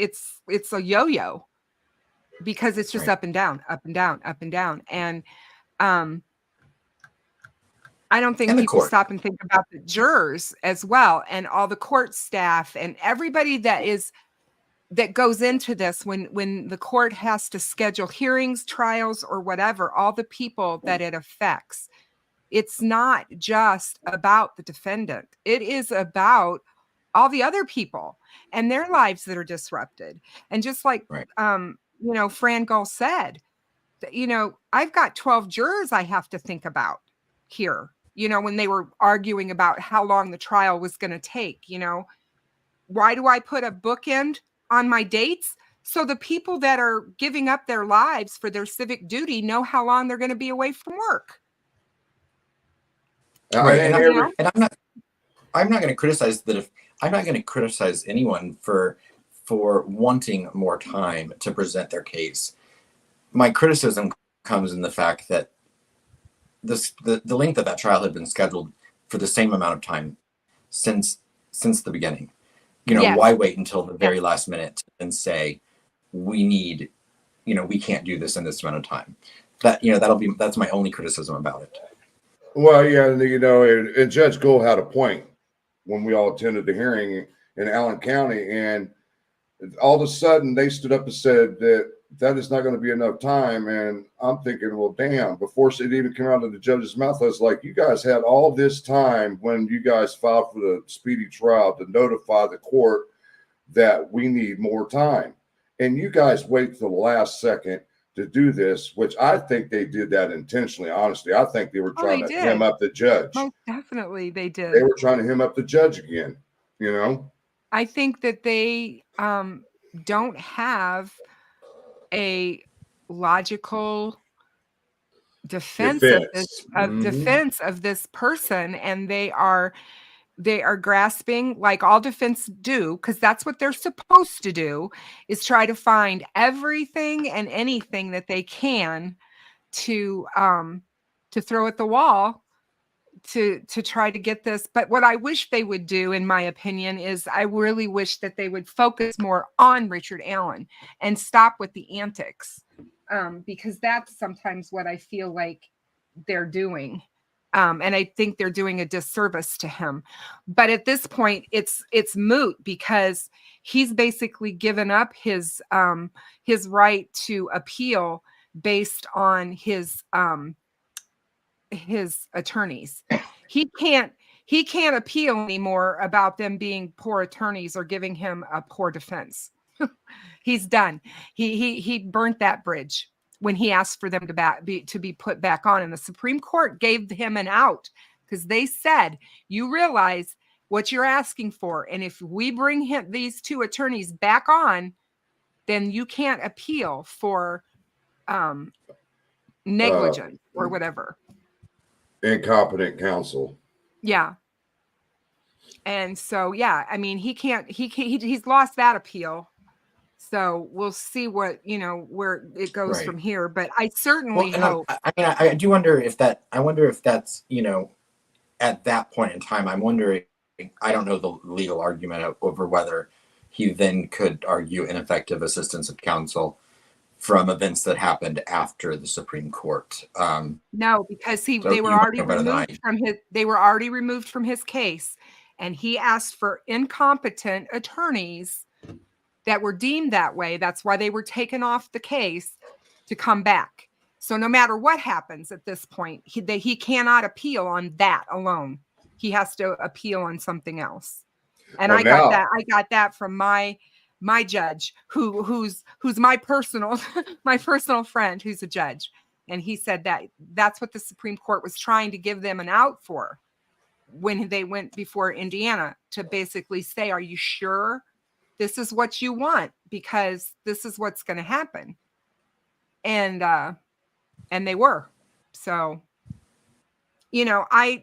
a yo-yo, because it's just up and down, up and down, up and down. And I don't think people stop and think about the jurors as well, and all the court staff and everybody that goes into this when the court has to schedule hearings, trials, or whatever, all the people that it affects. It's not just about the defendant. It is about all the other people and their lives that are disrupted. And just like, you know, Fran Gull said, you know, I've got 12 jurors I have to think about here, you know, when they were arguing about how long the trial was going to take. You know, why do I put a bookend on my dates? So the people that are giving up their lives for their civic duty know how long they're going to be away from work. Right. And I'm not going to criticize I'm not going to criticize anyone for wanting more time to present their case. My criticism comes in the fact that the length of that trial had been scheduled for the same amount of time since the beginning. You know, why wait until the very last minute and say we can't do this in this amount of time? That, you know, that's my only criticism about it. Well, yeah, you know, and Judge Gould had a point when we all attended the hearing in Allen County, and all of a sudden they stood up and said that is not going to be enough time. And I'm thinking, well, damn, before it even came out of the judge's mouth, I was like, you guys had all this time when you guys filed for the speedy trial to notify the court that we need more time. And you guys wait till the last second to do this, which I think they did that intentionally. Honestly, I think they were trying to hem up the judge. Most definitely they did. They were trying to hem up the judge again, you know? I think that they don't have a logical defense of this person, and they are they are grasping, like all defense do, because that's what they're supposed to do, is try to find everything and anything that they can to throw at the wall to try to get this. But what I wish they would do, in my opinion, is I really wish that they would focus more on Richard Allen and stop with the antics, because that's sometimes what I feel like they're doing. And I think they're doing a disservice to him. But at this point, it's moot, because he's basically given up his right to appeal based on his attorneys. He can't appeal anymore about them being poor attorneys or giving him a poor defense. He's done. He burnt that bridge when he asked for them to be put back on, and the Supreme Court gave him an out, because they said, you realize what you're asking for, and if we bring these two attorneys back on, then you can't appeal for negligence or whatever. Incompetent counsel. Yeah. And so, yeah, I mean, he's lost that appeal. So we'll see what, where it goes from here. But I certainly hope. I do wonder if that's, at that point in time, I'm wondering, I don't know the legal argument over whether he then could argue ineffective assistance of counsel from events that happened after the Supreme Court. No, because they were already removed from his case, and he asked for incompetent attorneys that were deemed that way. That's why they were taken off the case to come back. So no matter what happens at this point, he cannot appeal on that alone. He has to appeal on something else. And I got that from my judge, who's my personal friend, who's a judge. And he said that that's what the Supreme Court was trying to give them an out for when they went before Indiana, to basically say, are you sure this is what you want? Because this is what's going to happen. And they were. So, I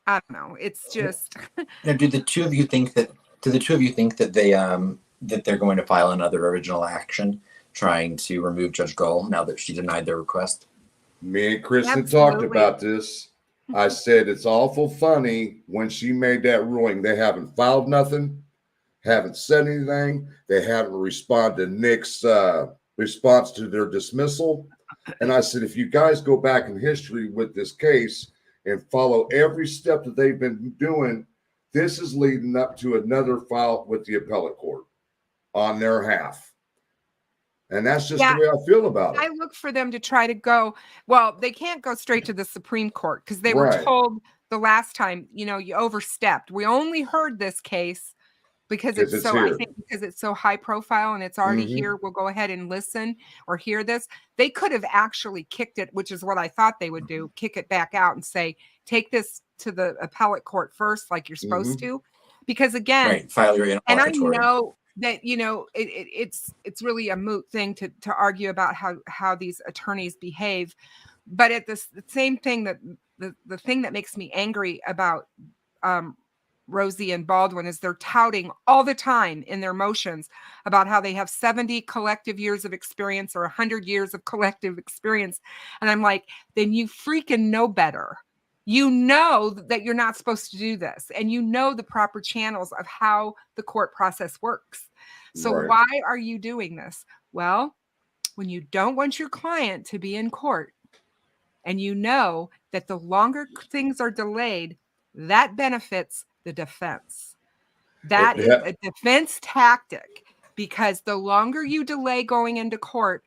don't know. It's just. Now, do the two of you think that they that they're going to file another original action trying to remove Judge Gull now that she denied their request? Me and Kristen talked about this. I said it's awful funny when she made that ruling. They haven't filed nothing, haven't said anything. They haven't responded to Nick's response to their dismissal. And I said, if you guys go back in history with this case and follow every step that they've been doing, this is leading up to another file with the appellate court on their half. And that's just the way I feel about it. I look for them to try to go, well, they can't go straight to the Supreme Court, because they were told the last time, you overstepped. We only heard this case because it's so high profile and it's already here. We'll go ahead and listen or hear this. They could have actually kicked it, which is what I thought they would do, kick it back out and say, take this to the appellate court first, like you're supposed to. Because again, file your and I know that, it's really a moot thing to argue about how these attorneys behave. But at the same thing, that the thing that makes me angry about Rosie and Baldwin is they're touting all the time in their motions about how they have 70 collective years of experience or 100 years of collective experience. And I'm like, then you freaking know better. You know that you're not supposed to do this, and you know the proper channels of how the court process works. So why are you doing this? Well, when you don't want your client to be in court, and you know that the longer things are delayed, that benefits the defense. That is a defense tactic, because the longer you delay going into court,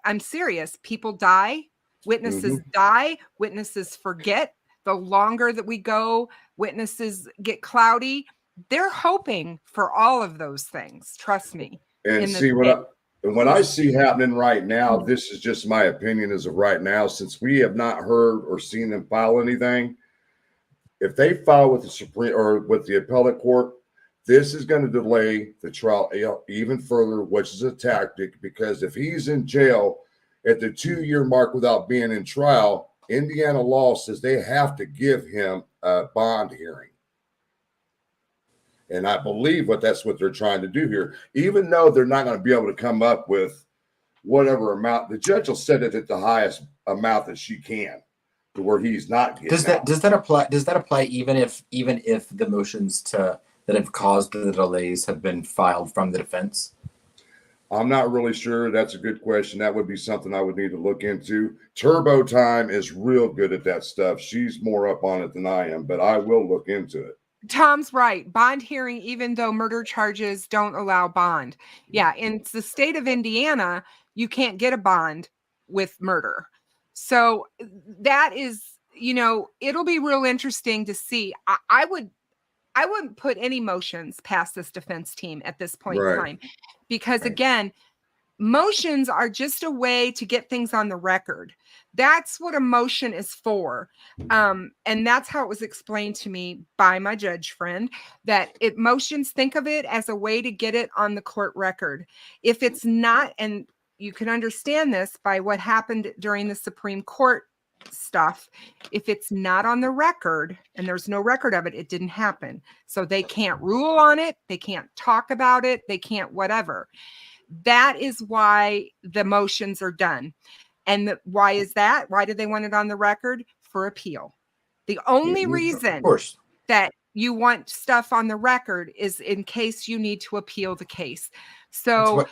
I'm serious, people die, witnesses die, witnesses forget. The longer that we go, witnesses get cloudy. They're hoping for all of those things. Trust me. And see what I see happening right now, this is just my opinion as of right now, since we have not heard or seen them file anything. If they file with the Supreme or with the appellate court, this is going to delay the trial even further, which is a tactic, because if he's in jail at the 2-year mark without being in trial, Indiana law says they have to give him a bond hearing. And I believe that's what they're trying to do here, even though they're not going to be able to come up with whatever amount. The judge will set it at the highest amount that she can, to where he's not getting Does that apply? Does that apply even if the motions that have caused the delays have been filed from the defense? I'm not really sure. That's a good question. That would be something I would need to look into. Turbo Time is real good at that stuff. She's more up on it than I am, but I will look into it. Tom's right. Bond hearing, even though murder charges don't allow bond. Yeah, in the state of Indiana, you can't get a bond with murder. So that is, it'll be real interesting to see. I wouldn't put any motions past this defense team at this point in time, because again, motions are just a way to get things on the record. That's what a motion is for. And that's how it was explained to me by my judge friend, that motions, think of it as a way to get it on the court record. If it's not, and you can understand this by what happened during the Supreme Court stuff, if it's not on the record and there's no record of it, it didn't happen. So they can't rule on it. They can't talk about it. They can't whatever. That is why the motions are done. And why is that? Why do they want it on the record? For appeal. The only reason that you want stuff on the record is in case you need to appeal the case. So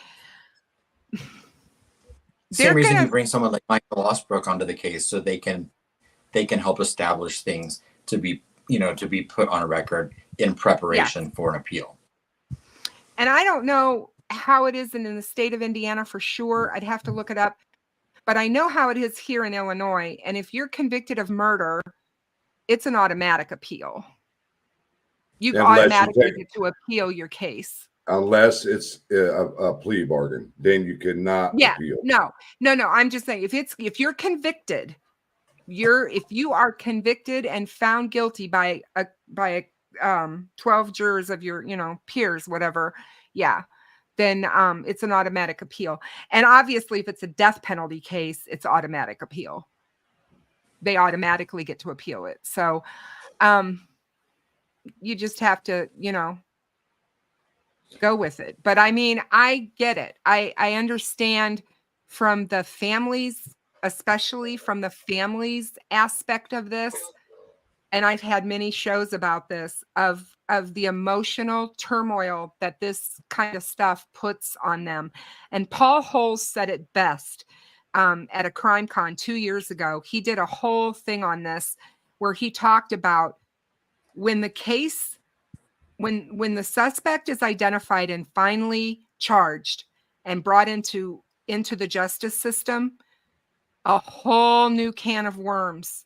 same reason you bring someone like Michael Osbrook onto the case, so they can help establish things to be put on a record in preparation for an appeal. And I don't know how it is in the state of Indiana for sure. I'd have to look it up. But I know how it is here in Illinois. And if you're convicted of murder, it's an automatic appeal. You automatically get to appeal your case. Unless it's a plea bargain, then you cannot appeal. No. I'm just saying, if you're convicted, if you are convicted and found guilty by 12 jurors of your peers, whatever, then it's an automatic appeal. And obviously, if it's a death penalty case, it's automatic appeal. They automatically get to appeal it. So you just have to, go with it. But I mean, I get it. I understand from the families, especially from the families aspect of this. And I've had many shows about this, of the emotional turmoil that this kind of stuff puts on them. And Paul Holes said it best at a crime con 2 years ago. He did a whole thing on this where he talked about when the case, when the suspect is identified and finally charged and brought into the justice system, a whole new can of worms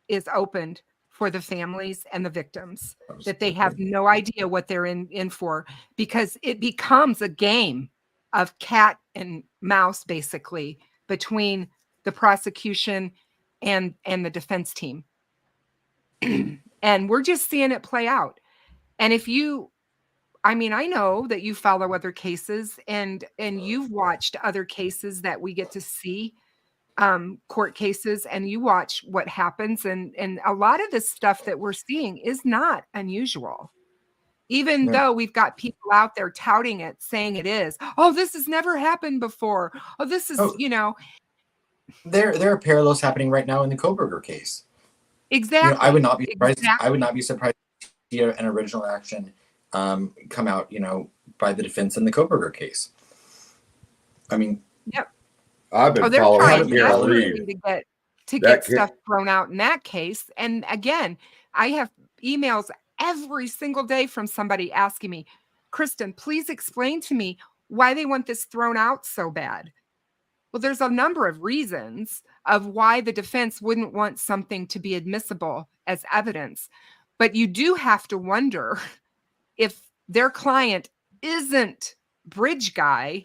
is opened for the families and the victims, that they have no idea what they're in for, because it becomes a game of cat and mouse, basically, between the prosecution and the defense team. And we're just seeing it play out. And I know that you follow other cases and you've watched other cases that we get to see, court cases, and you watch what happens. And a lot of this stuff that we're seeing is not unusual, even though we've got people out there touting it, saying it is. Oh, this has never happened before. Oh, this is, There are parallels happening right now in the Koberger case. Exactly. I would not be surprised. Exactly. I would not be surprised to see an original action come out, by the defense in the Koberger case. I mean, yep. I've been following to get stuff thrown out in that case. And again, I have emails every single day from somebody asking me, Kristen, please explain to me why they want this thrown out so bad. Well, there's a number of reasons of why the defense wouldn't want something to be admissible as evidence. But you do have to wonder, if their client isn't Bridge Guy,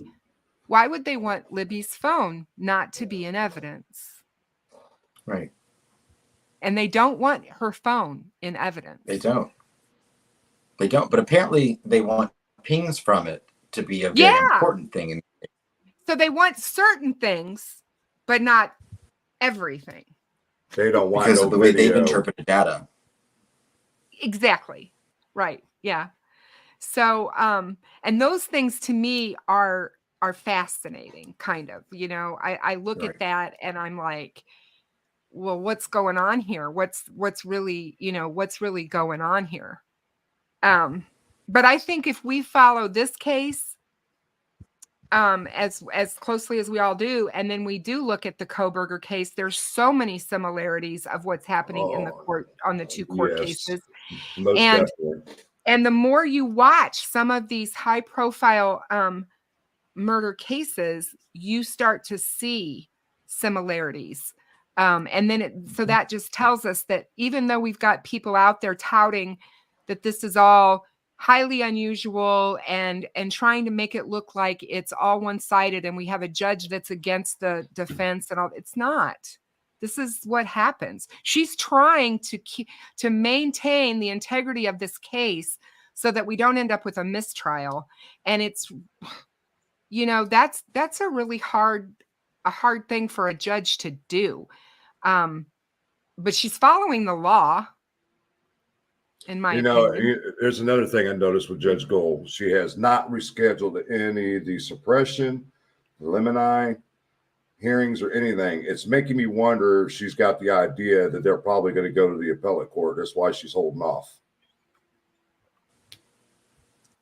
why would they want Libby's phone not to be in evidence? Right. And they don't want her phone in evidence. They don't. But apparently they want pings from it to be a very important thing. So they want certain things, but not everything. They don't want because no of the way they've video. interpreted data. Exactly. Right. Yeah. So, and those things to me are fascinating, kind of. I look Right. at that and I'm like, well, what's going on here? What's really, what's really going on here? But I think if we follow this case, as closely as we all do, and then we do look at the Koberger case, there's so many similarities of what's happening in the court on the two court Yes, cases. most And definitely. and the more you watch some of these high profile murder cases, you start to see similarities. And then so that just tells us that even though we've got people out there touting that this is all highly unusual and trying to make it look like it's all one-sided and we have a judge that's against the defense and all, it's not. This is what happens. She's trying to maintain the integrity of this case so that we don't end up with a mistrial. And it's, that's a really hard thing for a judge to do. But she's following the law, in my opinion. There's another thing I noticed with Judge Gold. She has not rescheduled any of the suppression, preliminary hearings, or anything. It's making me wonder if she's got the idea that they're probably going to go to the appellate court. That's why she's holding off.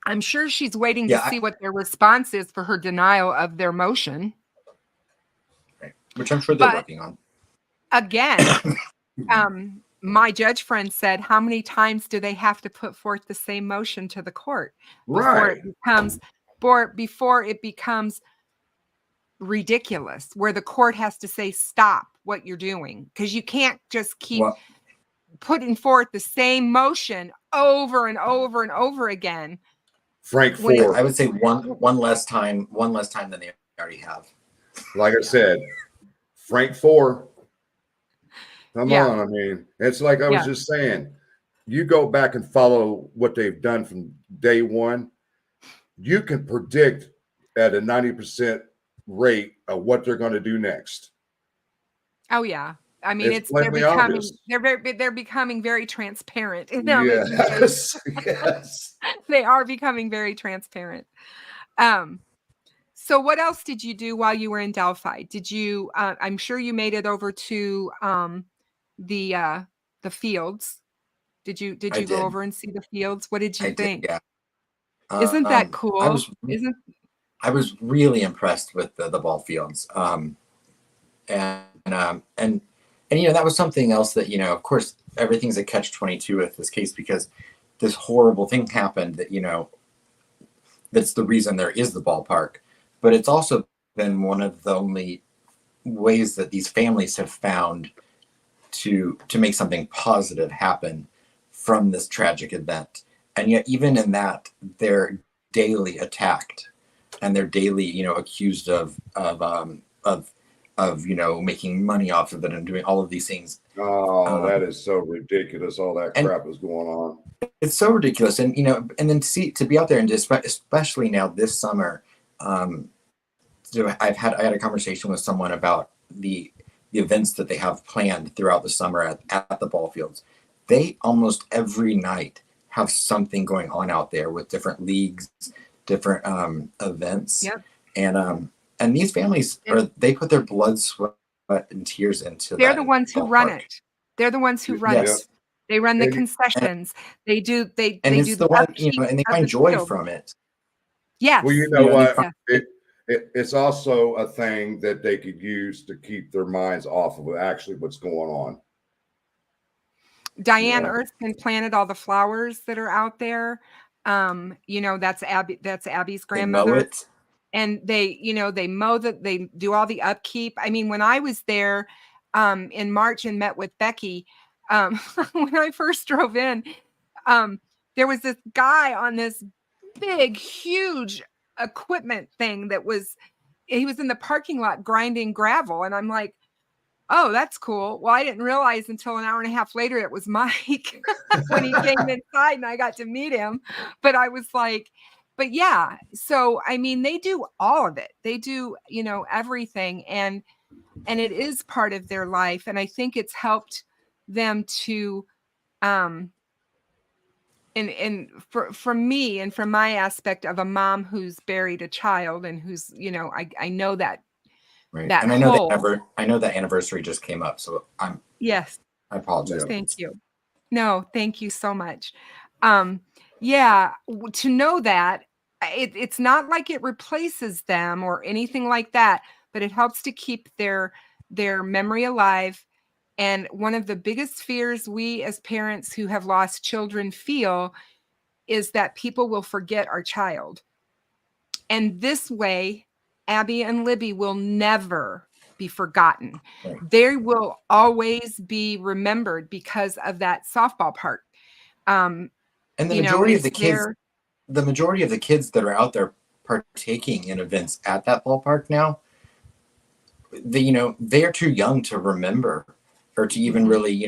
I'm sure she's waiting to see what their response is for her denial of their motion. Right. Which I'm sure they're working on. Again, my judge friend said, how many times do they have to put forth the same motion to the court before it becomes ridiculous, where the court has to say, stop what you're doing? Because you can't just keep putting forth the same motion over and over and over again. Frank Ford. I would say one less time than they already have. Like I said, Frank Ford. Come on. I mean, it's like I was just saying, you go back and follow what they've done from day one, you can predict at a 90% rate of what they're going to do next. Oh yeah. I mean, they're becoming very transparent. Yes. Yes. They are becoming very transparent. So what else did you do while you were in Delphi? Did you I'm sure you made it over to the fields. Did you go over and see the fields? What did you think? Yeah. Isn't that cool? I was really impressed with the ball fields. And that was something else that, of course, everything's a catch-22 with this case, because this horrible thing happened that, that's the reason there is the ballpark. But it's also been one of the only ways that these families have found to make something positive happen from this tragic event. And yet, even in that, they're daily attacked, and they're daily, accused of making money off of it and doing all of these things. Oh, that is so ridiculous. All that crap is going on. It's so ridiculous. And, and then to be out there, and especially now this summer, I had a conversation with someone about the events that they have planned throughout the summer at the ball fields. They almost every night have something going on out there with different leagues, different events. Yep. And these families they put their blood, sweat, and tears into. They're the ones who run it. They're the ones who run it. They run the concessions. They do. They do the one, and they find joy from it. Yes. Well, you know what? It's also a thing that they could use to keep their minds off of actually what's going on. Diane Erskine planted all the flowers that are out there. That's Abby's grandmother. They mow it. And they mow they do all the upkeep. I mean, when I was there in March and met with Becky, when I first drove in, there was this guy on this big, huge equipment thing he was in the parking lot grinding gravel. And I'm like, oh, that's cool. Well, I didn't realize until an hour and a half later it was Mike when he came inside and I got to meet him. But I was like, but yeah. So, I mean, they do all of it. They do, everything. And and it is part of their life. And I think it's helped them to, and for me and from my aspect of a mom who's buried a child and who's, you know, I know that Right. that And whole. I know that anniversary just came up, so Yes, I apologize. thank you. No, thank you so much. Yeah, to know that it's not like it replaces them or anything like that, but it helps to keep their memory alive. And one of the biggest fears we as parents who have lost children feel is that people will forget our child. And this way, Abby and Libby will never be forgotten. Right. They will always be remembered because of that softball part. And the You know, majority of it's the majority of the kids that are out there partaking in events at that ballpark now, they are too young to remember or to even really,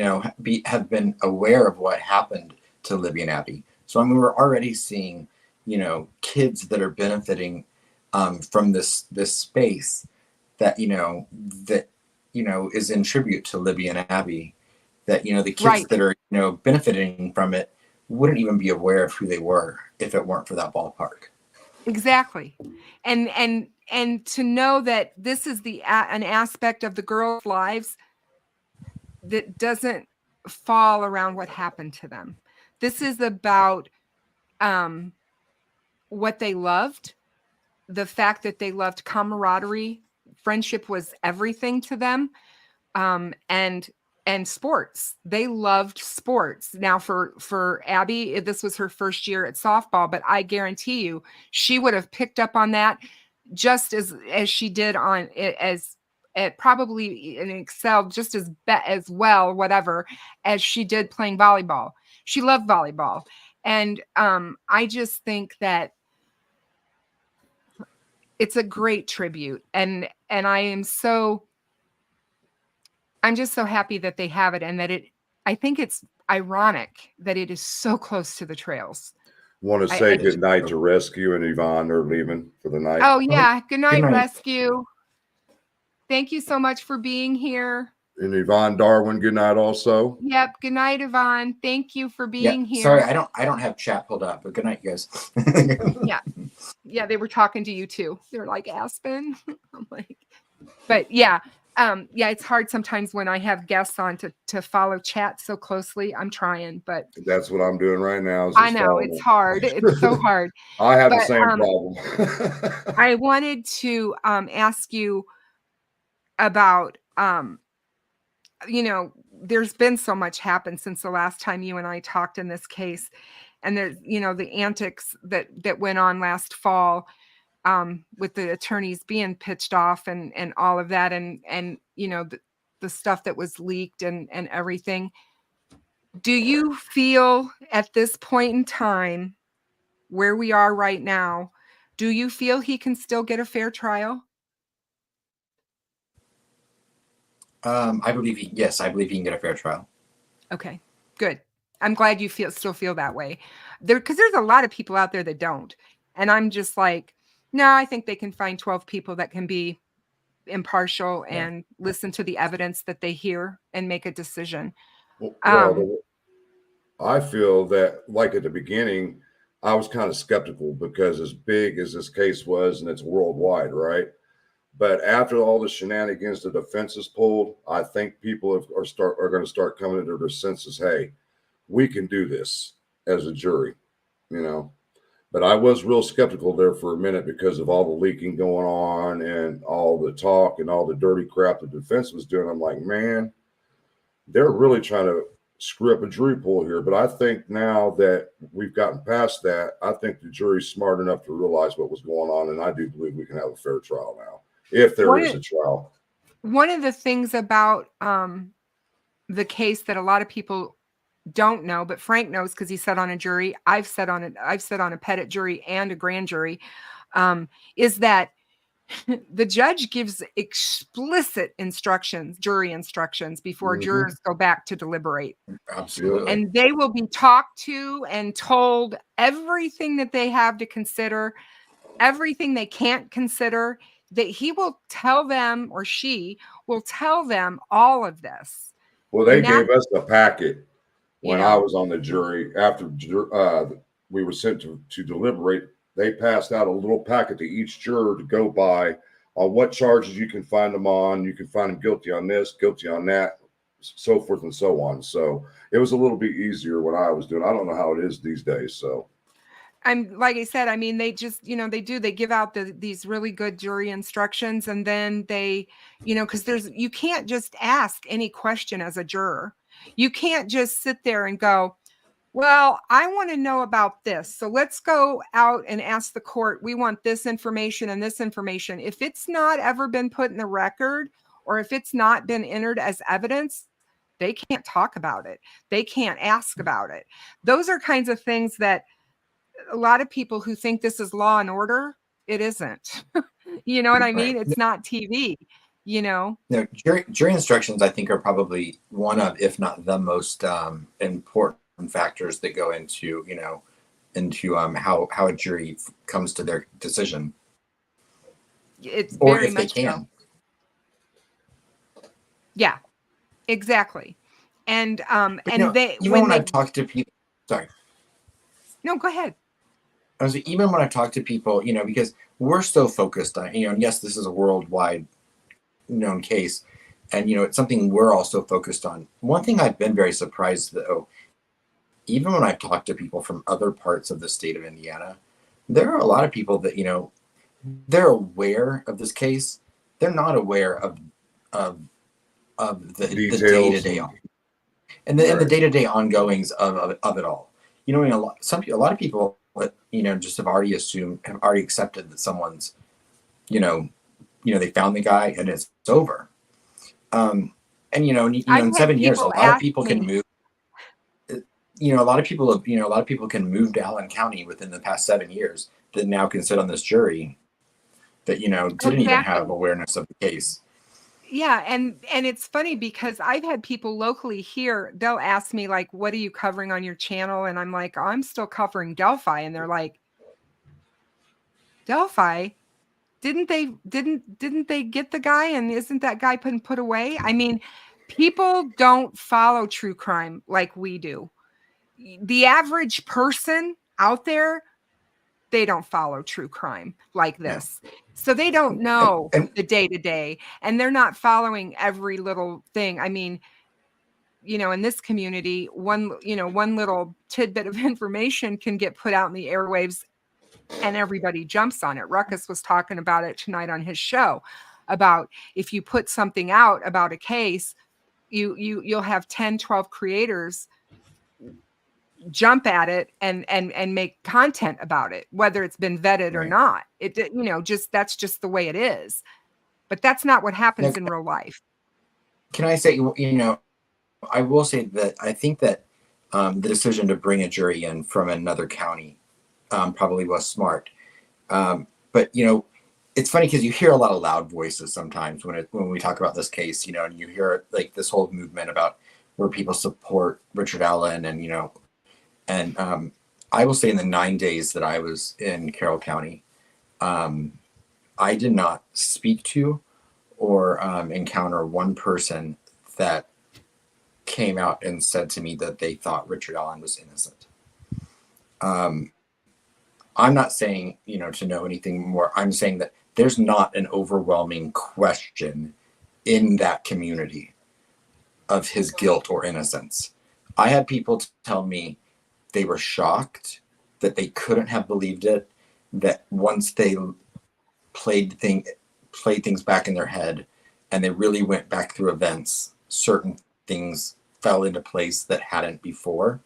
have been aware of what happened to Libby and Abby. So I mean, we're already seeing, kids that are benefiting from this space that is in tribute to Libby and Abby. That the kids right. that are benefiting from it wouldn't even be aware of who they were if it weren't for that ballpark. Exactly. And to know that this is an aspect of the girls' lives that doesn't fall around what happened to them. This is about what they loved, the fact that they loved camaraderie, friendship was everything to them, and sports. They loved sports. Now for Abby, this was her first year at softball, but I guarantee you she would have picked up on that just as she did on it, as it probably and excelled just as well, whatever, as she did playing volleyball. She loved volleyball. And I just think that it's a great tribute. And I'm just so happy that they have it, and that I think it's ironic that it is so close to the trails. Want to say good night to Rescue and Yvonne. They're leaving for the night. Oh yeah. Good night, Good night. Rescue. Thank you so much for being here. And Yvonne Darwin, good night also. Yep. Good night, Yvonne. Thank you for being here. Sorry, I don't have chat pulled up, but good night, you guys. Yeah, they were talking to you too. They're like, Aspen. I'm like, but yeah. It's hard sometimes when I have guests on to follow chat so closely. I'm trying, but that's what I'm doing right now. I know it's hard. It's so hard. I have the same problem. I wanted to ask you about, there's been so much happened since the last time you and I talked in this case, and there's, the antics that went on last fall. With the attorneys being pitched off and all of that, and the stuff that was leaked and everything. Do you feel at this point in time, where we are right now, do you feel he can still get a fair trial? I believe he can get a fair trial. Okay, good. I'm glad you still feel that way. Because there's a lot of people out there that don't, and I'm just like, no, I think they can find 12 people that can be impartial and listen to the evidence that they hear and make a decision. Well, I feel that, like at the beginning, I was kind of skeptical because as big as this case was, and it's worldwide, right? But after all the shenanigans the defense has pulled, I think people are going to start coming into their senses. Hey, we can do this as a jury, But I was real skeptical there for a minute because of all the leaking going on and all the talk and all the dirty crap the defense was doing. I'm like, man, they're really trying to screw up a jury pool here. But I think now that we've gotten past that, I think the jury's smart enough to realize what was going on. And I do believe we can have a fair trial now, if there is a trial. One of the things about the case that a lot of people don't know, but Frank knows because he sat on a jury. I've sat on a petit jury and a grand jury. Is that the judge gives explicit jury instructions before jurors go back to deliberate. Absolutely. And they will be talked to and told everything that they have to consider, everything they can't consider. that he will tell them, or she will tell them all of this. Well, they And that, gave us a packet when I know, was on the jury. After we were sent to deliberate, they passed out a little packet to each juror to go by on what charges you can find them on. You can find them guilty on this, guilty on that, so forth and so on. So it was a little bit easier when I was doing. I don't know how it is these days. So I'm like I said, I mean, they just, they give out these really good jury instructions, and then they, because you can't just ask any question as a juror. You can't just sit there and go, well, I want to know about this. So let's go out and ask the court. We want this information and this information. If it's not ever been put in the record, or if it's not been entered as evidence, they can't talk about it. They can't ask about it. Those are kinds of things that a lot of people who think this is law and order, it isn't. You know what I mean? Right. It's not TV, No, jury instructions, I think, are probably one of, if not the most important factors that go into, how a jury comes to their decision, It's or very if they much can. so. Yeah, exactly. And But, they, even when when they, I've talked to people, sorry, no, go ahead. I was even when I've talked to people, because we're so focused on, and yes, this is a worldwide known case, and it's something we're also focused on. One thing I've been very surprised, though, even when I've talked to people from other parts of the state of Indiana, there are a lot of people that they're aware of this case. They're not aware of the details day-to-day and and the day-to-day ongoings of it all. A lot of people just have already accepted that someone's they found the guy and it's over. And in 7 years, a lot of people can move. A lot of people can move to Allen County within the past 7 years that now can sit on this jury that didn't even have awareness of the case. Yeah, and it's funny because I've had people locally here, they'll ask me like, what are you covering on your channel? And I'm like, oh, I'm still covering Delphi. And they're like, Delphi? Didn't they get the guy, and isn't that guy put away? I mean, people don't follow true crime like we do. The average person out there, they don't follow true crime like this. Yeah. So they don't know And the day-to-day, and they're not following every little thing. I mean, in this community, one little tidbit of information can get put out in the airwaves and everybody jumps on it. Ruckus was talking about it tonight on his show about if you put something out about a case, you'll have 10, 12 creators jump at it and make content about it, whether it's been vetted or right. not. That's just the way it is. But that's not what happens in real life. Can I say, I will say that I think that the decision to bring a jury in from another county probably was smart. But it's funny because you hear a lot of loud voices sometimes when we talk about this case, and you hear like this whole movement about where people support Richard Allen and I will say in the 9 days that I was in Carroll County, I did not speak to or encounter one person that came out and said to me that they thought Richard Allen was innocent. I'm not saying, to know anything more. I'm saying that there's not an overwhelming question in that community of his guilt or innocence. I had people tell me they were shocked, that they couldn't have believed it, that once they played things back in their head and they really went back through events, certain things fell into place that hadn't before.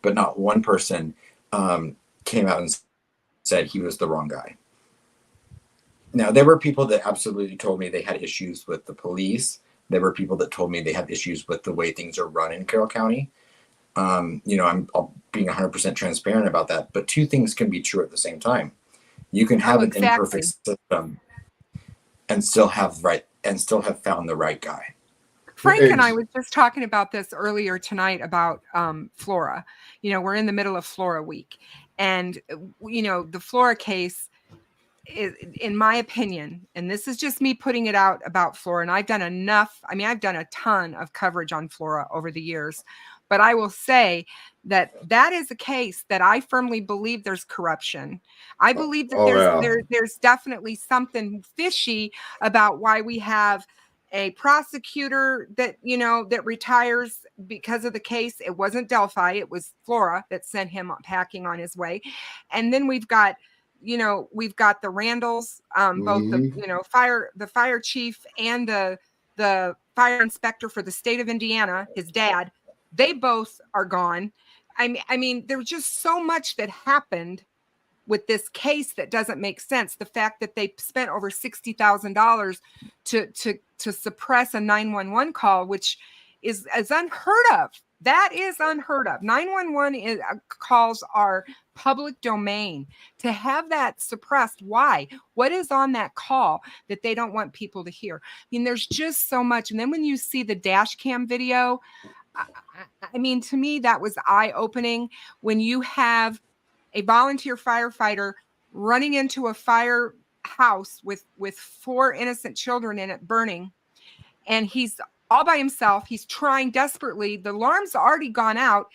But not one person came out and said he was the wrong guy. Now, there were people that absolutely told me they had issues with the police. There were people that told me they have issues with the way things are run in Carroll County. I'm being 100% transparent about that. But two things can be true at the same time. You can have an imperfect system and still have found the right guy. Frank and I was just talking about this earlier tonight about Flora. We're in the middle of Flora week, and the Flora case, in my opinion, and this is just me putting it out about Flora, and I've done enough. I mean, I've done a ton of coverage on Flora over the years, but I will say that is a case that I firmly believe there's corruption. I believe that there's definitely something fishy about why we have a prosecutor that, that retires because of the case. It wasn't Delphi, it was Flora that sent him packing on his way. And then we've got the Randalls, both the fire chief and the fire inspector for the state of Indiana, his dad. They both are gone. I mean, there's just so much that happened with this case that doesn't make sense. The fact that they spent over $60,000 to suppress a 911 call, which is unheard of. That is unheard of. 911 calls are public domain. To have that suppressed, why? What is on that call that they don't want people to hear? I mean, there's just so much. And then when you see the dash cam video, I mean, to me, that was eye-opening. When you have a volunteer firefighter running into a firehouse with 4 innocent children in it burning, and he's all by himself. He's trying desperately. The alarm's already gone out.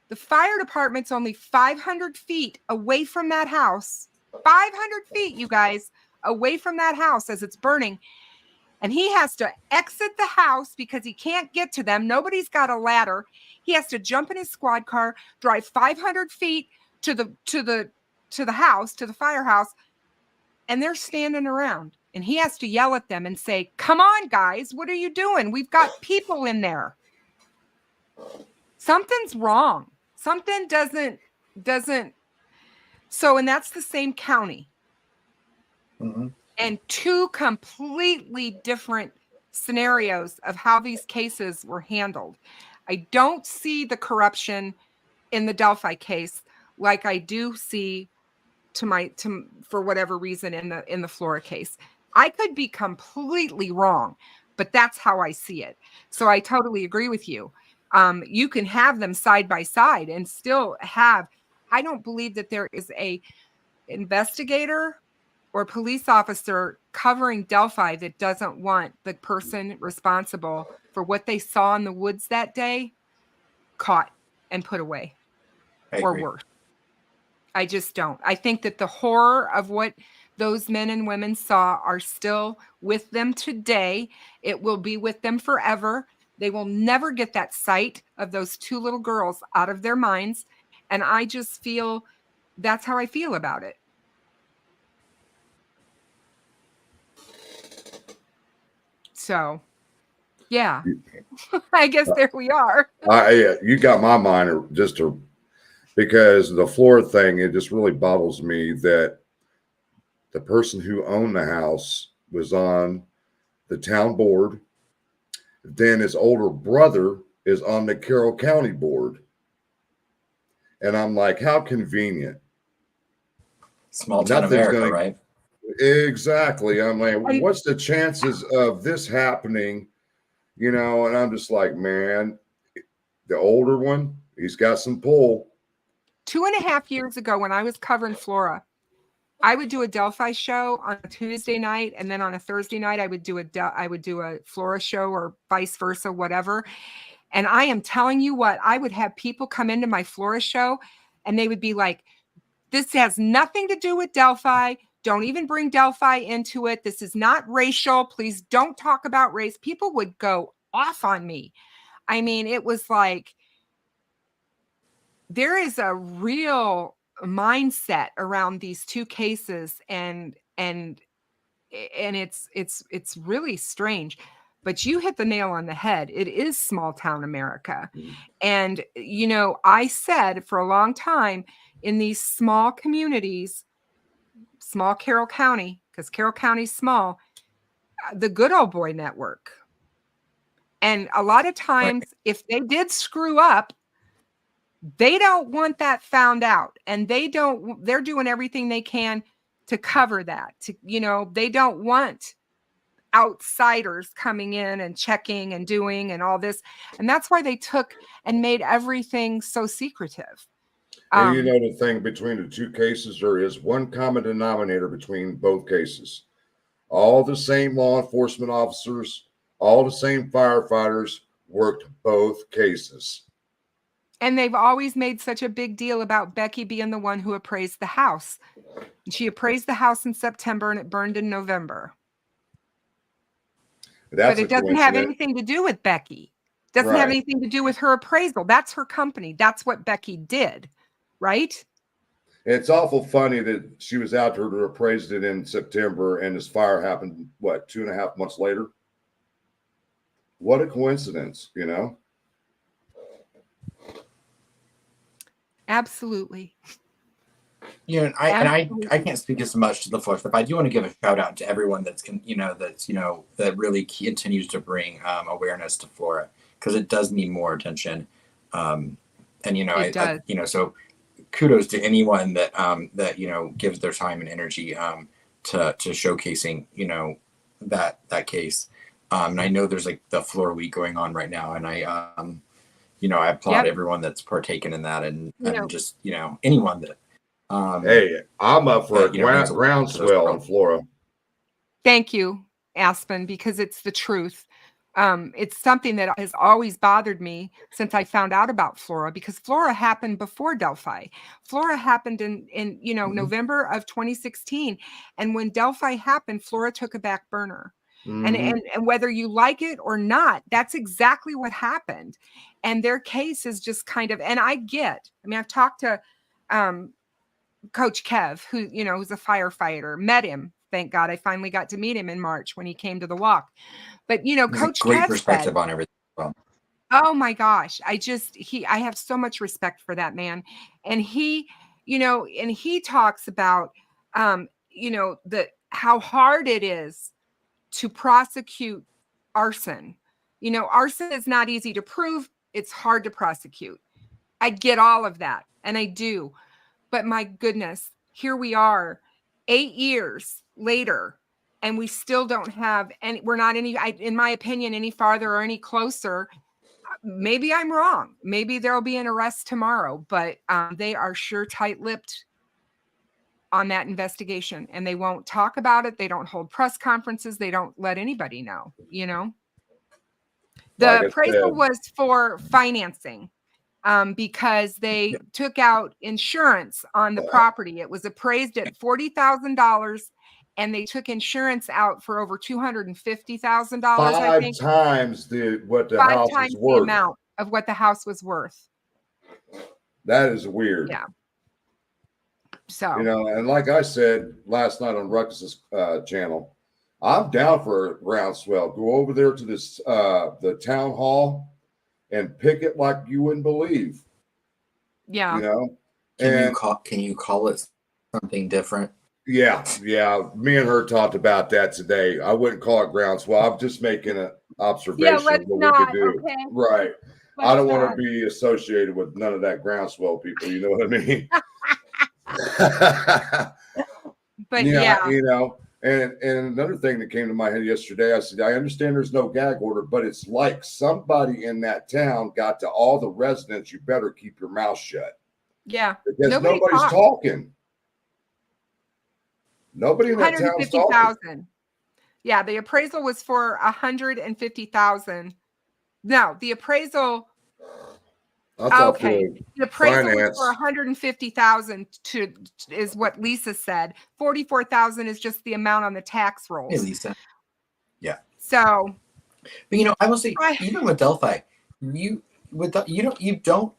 The fire department's only 500 feet away from that house. 500 feet, you guys, away from that house as it's burning. And he has to exit the house because he can't get to them. Nobody's got a ladder. He has to jump in his squad car, drive 500 feet to the house, to the firehouse, and they're standing around. And he has to yell at them and say, "Come on, guys, what are you doing? We've got people in there." Something's wrong. Something doesn't. So, and that's the same county. Mm-hmm. And 2 completely different scenarios of how these cases were handled. I don't see the corruption in the Delphi case like I do see for whatever reason in the Flora case. I could be completely wrong, but that's how I see it. So I totally agree with you. You can have them side by side and still have. I don't believe that there is a investigator or police officer covering Delphi that doesn't want the person responsible for what they saw in the woods that day caught and put away, or worse. I just don't. I think that the horror of what those men and women saw are still with them today. It will be with them forever. They will never get that sight of those 2 little girls out of their minds. And I just feel that's how I feel about it. So, yeah, I guess there we are. You got my mind because the floor thing, it just really bothers me that the person who owned the house was on the town board. Then his older brother is on the Carroll County board. And I'm like, how convenient. Small town America, right? Exactly. I'm like, what's the chances of this happening? And I'm just like, man, the older one, he's got some pull. 2.5 years ago, when I was covering Flora, I would do a Delphi show on a Tuesday night, and then on a Thursday night, I would do a Flora show, or vice versa, whatever. And I am telling you what, I would have people come into my Flora show, and they would be like, "This has nothing to do with Delphi. Don't even bring Delphi into it. This is not racial. Please don't talk about race." People would go off on me. I mean, it was like, there is a real mindset around these 2 cases, and it's really strange. But you hit the nail on the head. It is small town America. And I said for a long time, in these small communities, small Carroll County, because Carroll County's small, the good old boy network. And a lot of times, if they did screw up, they don't want that found out, and they're doing everything they can to cover that. They don't want outsiders coming in and checking and doing and all this. And that's why they took and made everything so secretive. And you know, the thing between the two cases, there is one common denominator between both cases. All the same law enforcement officers, all the same firefighters worked both cases. And they've always made such a big deal about Becky being the one who appraised the house. She appraised the house in September and it burned in November. That's but it doesn't have anything to do with Becky. Doesn't have anything to do with her appraisal. That's her company. That's what Becky did, right? It's awful funny that she was out there to appraise it in September and this fire happened, what, 2.5 months later? What a coincidence, you know? Absolutely. Yeah, and I can't speak as much to the Flora stuff. I do want to give a shout out to everyone that really continues to bring awareness to Flora, because it does need more attention. And so kudos to anyone that gives their time and energy to showcasing that case. And I know there's like the Flora week going on right now, and I applaud everyone that's partaken in that, and just anyone that. Hey, I'm up for a groundswell in Flora. Thank you, Aspen, because it's the truth. It's something that has always bothered me since I found out about Flora, because Flora happened before Delphi. Flora happened in November of 2016. And when Delphi happened, Flora took a back burner. And whether you like it or not, that's exactly what happened. And their case is just kind of, and I've talked to Coach Kev, who's a firefighter, met him. Thank God I finally got to meet him in March when he came to the walk. But, Coach great Kev perspective said, on everything. Well. Oh my gosh. I have so much respect for that man. And he talks about, how hard it is to prosecute arson. Arson is not easy to prove. It's hard to prosecute. I get all of that. And I do. But my goodness, here we are 8 years later, and we still don't have any, we're not in my opinion, any farther or any closer. Maybe I'm wrong. Maybe there'll be an arrest tomorrow, but they are sure tight-lipped on that investigation, and they won't talk about it. They don't hold press conferences. They don't let anybody know, The appraisal was for financing. Because they took out insurance on the property. It was appraised at $40,000, and they took insurance out for over $250,000. I think 5 times what the 5 house times was worth. the amount of what the house was worth. That is weird. Yeah. So and like I said last night on Ruckus's channel, I'm down for a groundswell. Go over there to this the town hall and pick it like you wouldn't believe. Yeah. Can you call it something different? Yeah. Me and her talked about that today. I wouldn't call it groundswell. I'm just making an observation of what we could do. Okay. Right. I don't want to be associated with none of that groundswell people. You know what I mean? But And another thing that came to my head yesterday, I said, I understand there's no gag order, but it's like somebody in that town got to all the residents, you better keep your mouth shut. Yeah. Because nobody's talking. Nobody in that town's talking. Yeah, the appraisal was for $150,000. No, the appraisal. The appraisal was for $150,000 is what Lisa said. $44,000 is just the amount on the tax rolls. Hey, Lisa. Yeah. So, but I will say, even with Delphi, you don't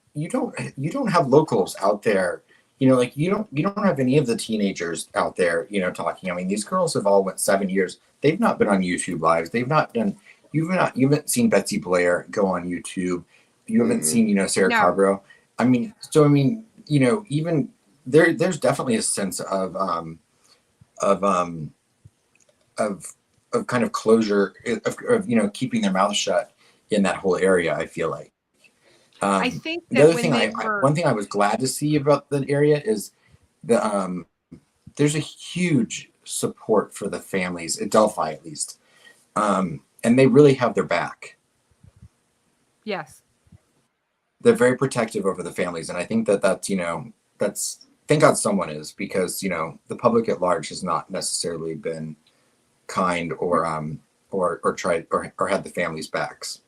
have locals out there. You don't have any of the teenagers out there, talking. I mean, these girls have all went 7 years. They've not been on YouTube lives. They've not done. You haven't seen Betsy Blair go on YouTube. You haven't seen, Sarah Carbro. Even there's definitely a sense of kind of closure of keeping their mouth shut in that whole area. I feel like. I think that the other thing one thing I was glad to see about the area is there's a huge support for the families at Delphi, at least, and they really have their back. Yes. they're very protective over the families, and I think that's thank God someone is, because the public at large has not necessarily been kind or tried or had the families' backs.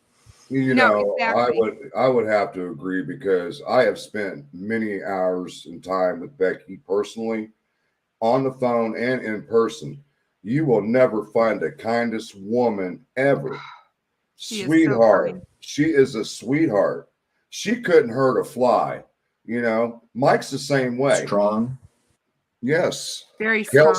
No, exactly. I would have to agree, because I have spent many hours and time with Becky personally, on the phone and in person. You will never find the kindest woman ever. She is so Sweetheart. kind. She is a sweetheart. She couldn't hurt a fly. Mike's the same way. Strong. Yes. Very strong.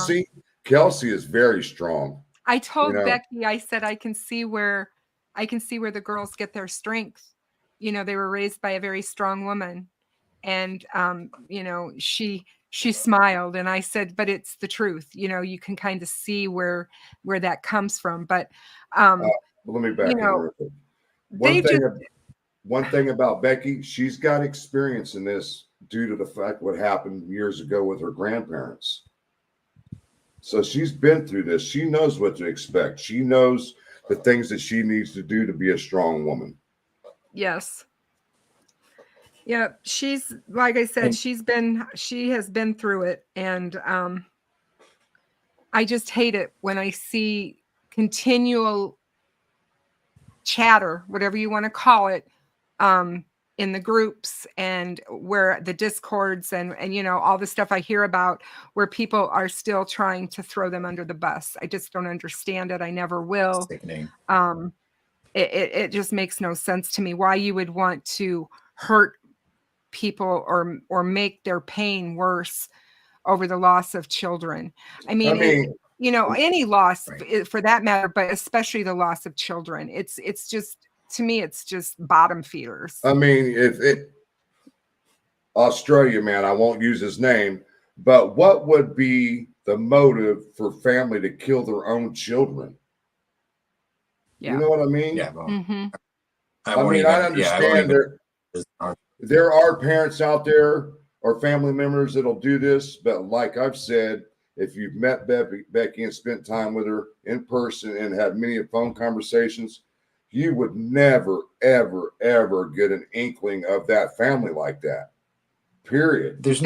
Kelsey is very strong. I told Becky, I said, I can see where the girls get their strength. They were raised by a very strong woman. And, she smiled, and I said, but it's the truth. You can kind of see where that comes from. But, let me back in real quick. One thing about Becky, she's got experience in this due to the fact what happened years ago with her grandparents. So she's been through this. She knows what to expect. She knows the things that she needs to do to be a strong woman. Yes. Yeah, she's, like I said, she has been through it, and I just hate it when I see continual chatter, whatever you want to call it, in the groups and where the discords and all the stuff I hear about, where people are still trying to throw them under the bus. I just don't understand it. I never will. Sickening. It just makes no sense to me why you would want to hurt people or make their pain worse over the loss of children. I mean, any loss, right, for that matter, but especially the loss of children. It's just, to me, it's just bottom feeders. I mean, Australia, man, I won't use his name, but what would be the motive for family to kill their own children? Yeah. You know what I mean? Yeah. Well, I understand there are parents out there or family members that'll do this, but like I've said, if you've met Becky and spent time with her in person and had many phone conversations, you would never, ever, ever get an inkling of that family like that. Period. There's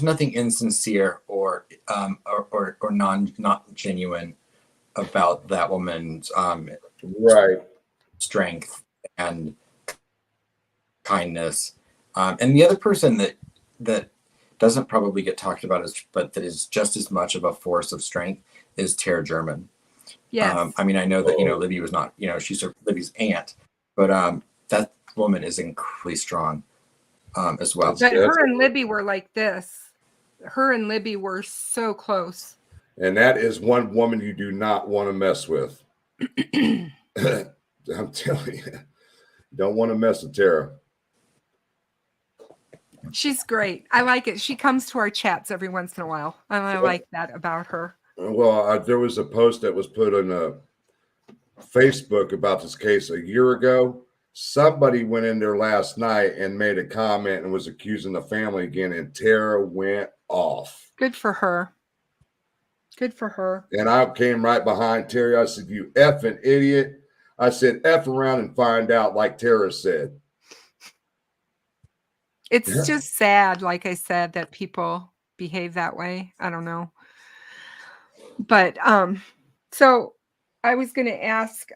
nothing insincere or not genuine about that woman's right, strength and kindness. And the other person that doesn't probably get talked about but that is just as much of a force of strength is Tara German. Yes. I mean, I know that Libby was not, she's Libby's aunt, but that woman is incredibly strong as well. But her and Libby were like this. Her and Libby were so close. And that is one woman you do not want to mess with. I'm telling you, don't want to mess with Tara. She's great. I like it. She comes to our chats every once in a while, and I like that about her. Well, there was a post that was put on Facebook about this case a year ago. Somebody went in there last night and made a comment and was accusing the family again, and Tara went off. Good for her. Good for her. And I came right behind Terry. I said, "You effing idiot." I said, "F around and find out," like Tara said. It's just sad, like I said, that people behave that way. I don't know. But so I was going to ask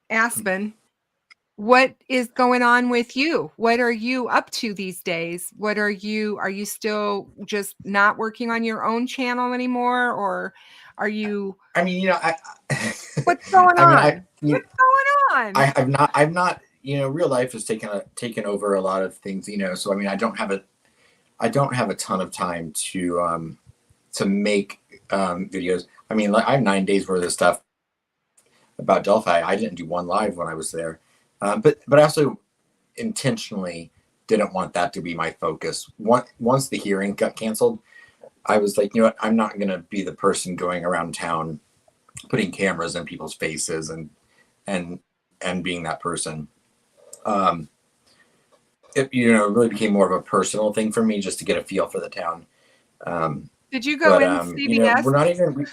Aspen, what is going on with you? What are you up to these days? Are you still just not working on your own channel anymore, or are you? I mean, what's going on? What's going on? I've not, real life has taken over a lot of things, so I mean, I don't have a ton of time to make videos. I mean, I have 9 days worth of stuff about Delphi. I didn't do one live when I was there. But I also intentionally didn't want that to be my focus. Once the hearing got canceled, I was like, you know what, I'm not going to be the person going around town putting cameras in people's faces and being that person. It really became more of a personal thing for me, just to get a feel for the town. Did you go in CVS? We're not even.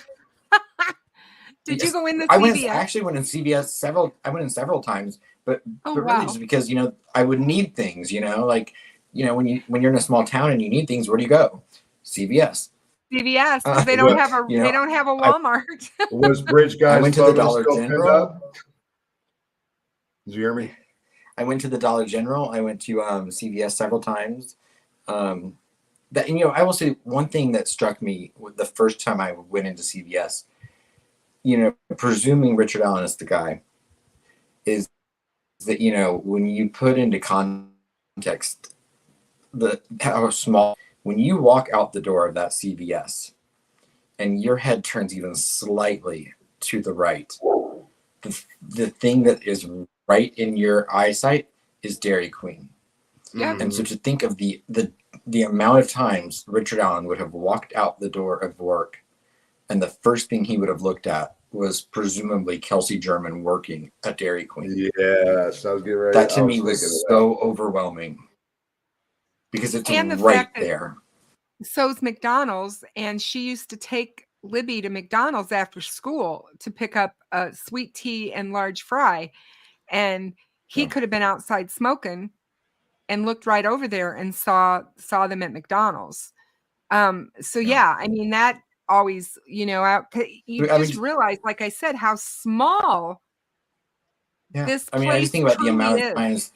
Did you go in the CVS? I went in CVS several times, but Oh, but really wow. just because I would need things, like when you're in a small town and you need things, where do you go? CVS. CVS, because they Well, don't have a you they know, don't have a I Walmart. was Bridge I Guy's went to the photo Dollar still pinned General. up? Did you hear me? I went to the Dollar General. I went to CVS several times. That I will say one thing that struck me the first time I went into CVS. Presuming Richard Allen is the guy, is that when you put into context how small, when you walk out the door of that CVS and your head turns even slightly to the right, the thing that is right in your eyesight is Dairy Queen. Yeah. And so to think of the amount of times Richard Allen would have walked out the door of work and the first thing he would have looked at was presumably Kelsey German working at Dairy Queen. Yes, I was getting ready. That to I me thinking was of that. so overwhelming because it's And the right fact that there. so's McDonald's, and she used to take Libby to McDonald's after school to pick up a sweet tea and large fry, and he Yeah. could have been outside smoking and looked right over there and saw them at McDonald's. So yeah, I mean that always, you just realize, like I said, how small this I place just think about the truly amount is. of times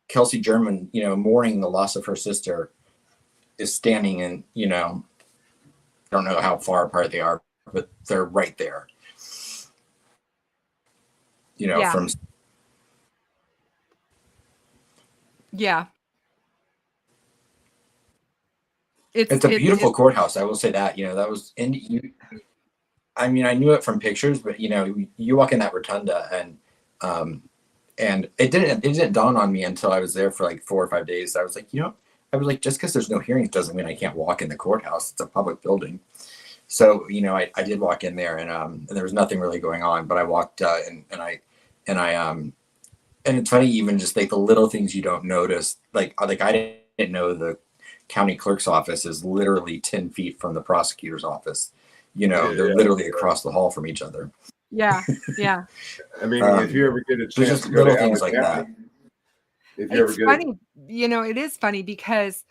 Kelsey German, mourning the loss of her sister, is standing in, I don't know how far apart they are, but they're right there. Yeah. From Yeah. it's a beautiful courthouse. I will say that. That was I knew it from pictures, but you walk in that rotunda and it didn't dawn on me until I was there for like 4 or 5 days. I was like, just because there's no hearings doesn't mean I can't walk in the courthouse. It's a public building. So, I did walk in there and there was nothing really going on, but I walked and it's funny, even just like the little things you don't notice. Like I didn't know the county clerk's office is literally 10 feet from the prosecutor's office. They're literally across the hall from each other. Yeah. Yeah. I mean, if you ever get a chance just to go little to things Allen like County, if you ever It's get funny, it is funny because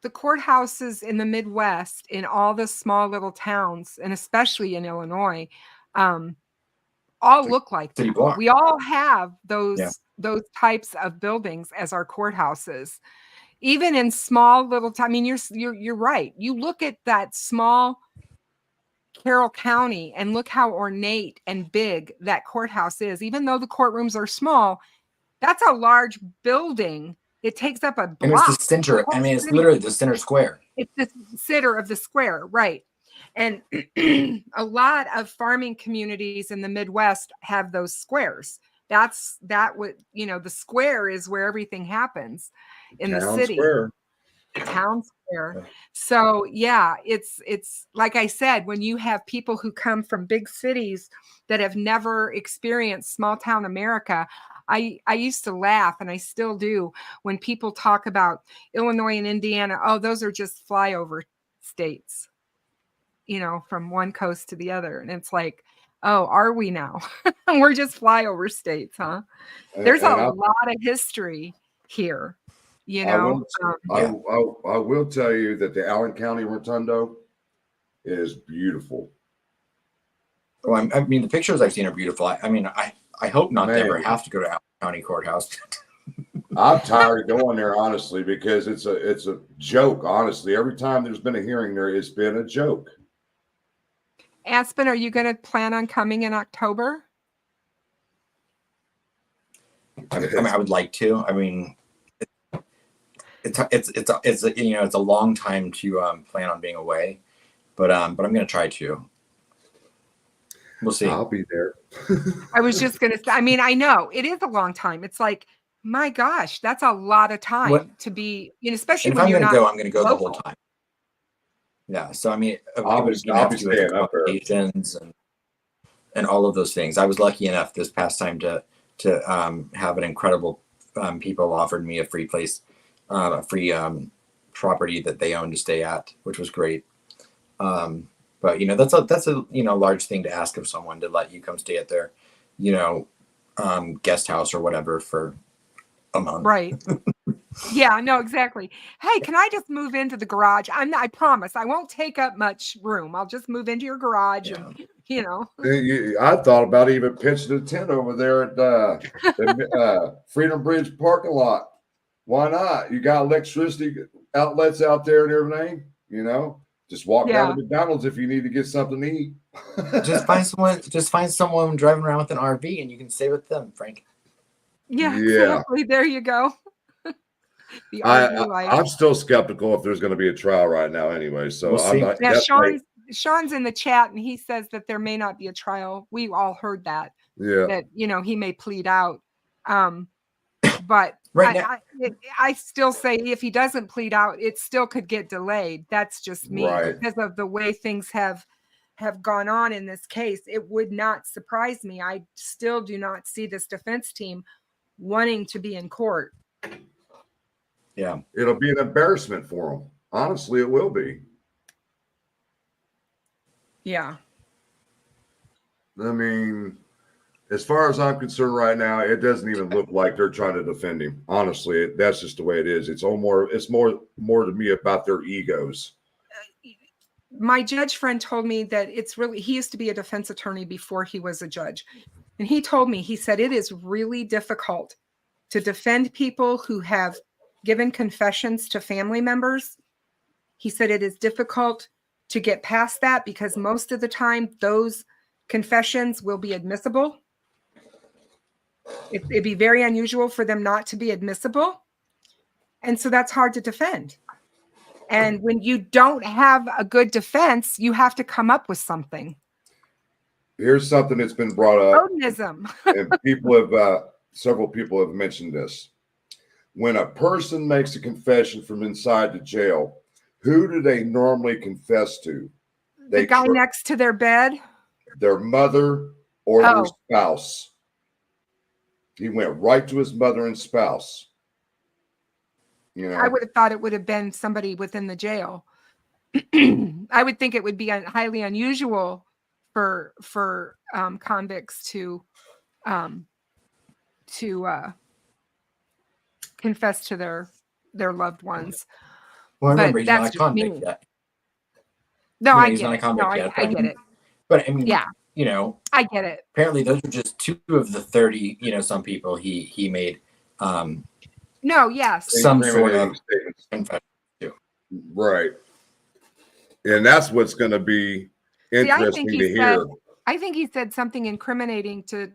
the courthouses in the Midwest, in all the small little towns, and especially in Illinois, all look like City that. block. We all have those Yeah. those types of buildings as our courthouses. Even in small little town, I mean, you're right. You look at that small Carroll County and look how ornate and big that courthouse is. Even though the courtrooms are small, that's a large building. It takes up a block. And it's the center. whole It's city. literally the center square. It's the center of the square, right? And a lot of farming communities in the Midwest have those squares. The square is where everything happens in the Town city. Square. Town square. So yeah, it's like I said, when you have people who come from big cities that have never experienced small town America, I used to laugh, and I still do, when people talk about Illinois and Indiana. Oh, those are just flyover states, from one coast to the other. And it's like, oh, are we now? We're just flyover states, huh? There's a lot of history here. I will tell you that the Allen County Rotundo is beautiful. Well, I mean, the pictures I've seen are beautiful. I hope not to ever have to go to Allen County Courthouse. I'm tired of going there, honestly, because it's a joke. Honestly, every time there's been a hearing there, it's been a joke. Aspen, are you going to plan on coming in October? I would like to. I mean, it's a long time to plan on being away, but I'm going to try to. We'll see. I'll be there. I was just going to say, I mean, I know it is a long time. It's like, my gosh, that's a lot of time to be, especially when you're not. I'm going to go the whole time. Yeah. So, I mean, I'll be staying up there. And all of those things. I was lucky enough this past time to have an incredible people offered me a free place, a free property that they own to stay at, which was great. But that's a large thing to ask of someone, to let you come stay at their guest house or whatever for a month. Right. Yeah, no, exactly. Hey, can I just move into the garage? I promise I won't take up much room. I'll just move into your garage Yeah. and, you know. I thought about even pitching a tent over there at the Freedom Bridge parking lot. Why not? You got electricity outlets out there and everything, you know. Just walk down Yeah. to McDonald's if you need to get something to eat. Just find someone driving around with an RV and you can stay with them, Frank. Yeah, Yeah. exactly. There you go. The RV life. I'm still skeptical if there's going to be a trial right now anyway. So We'll I'm see. not. Yeah, That's like, Sean's in the chat and he says that there may not be a trial. We all heard that. yeah. That, you know, he may plead out. But Right now, I still say if he doesn't plead out, it still could get delayed. That's just me Right. because of the way things have gone on in this case. It would not surprise me. I still do not see this defense team wanting to be in court. yeah. It'll be an embarrassment for them. Honestly, it will be. Yeah. I mean, as far as I'm concerned right now, it doesn't even look like they're trying to defend him. Honestly, that's just the way it is. It's more to me about their egos. My judge friend told me that he used to be a defense attorney before he was a judge. And he told me, he said, it is really difficult to defend people who have given confessions to family members. He said it is difficult to get past that because most of the time those confessions will be admissible. It'd be very unusual for them not to be admissible. And so that's hard to defend. And when you don't have a good defense, you have to come up with something. Here's something that's been brought up. Odinism. And several people have mentioned this. When a person makes a confession from inside the jail, who do they normally confess to? The guy next to their bed? Their mother or their spouse. He went right to his mother and spouse. You know, I would have thought it would have been somebody within the jail. I would think it would be highly unusual for convicts to confess to their loved ones. Well, remember, But he's that's not a just convict me. yet. No, I He's get not a it. convict No, yet. I get it. But I mean, Yeah. you know, I get it. apparently those are just 2 of the 30, you know, some people he made No, yes. some sort of statements. confession to. Right. And that's what's going to be interesting to hear. I think he said something incriminating to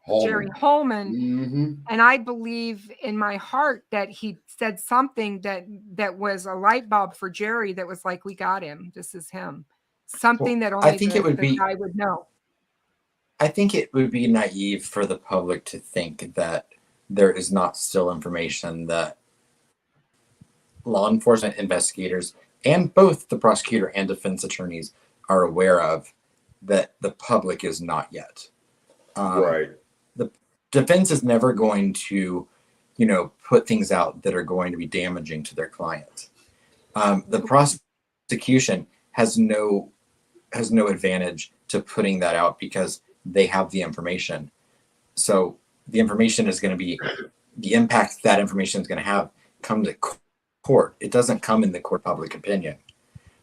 Holman. Jerry Holman. Mm-hmm. And I believe in my heart that he said something that was a light bulb for Jerry that was like, we got him. This is him. Something that only the guy would know. I think it would be naive for the public to think that there is not still information that law enforcement investigators and both the prosecutor and defense attorneys are aware of that the public is not yet. Right. The defense is never going to, you know, put things out that are going to be damaging to their client. The prosecution has no advantage to putting that out because they have the information. So the information is going to be the impact that information is going to have come to court. It doesn't come in the court public opinion.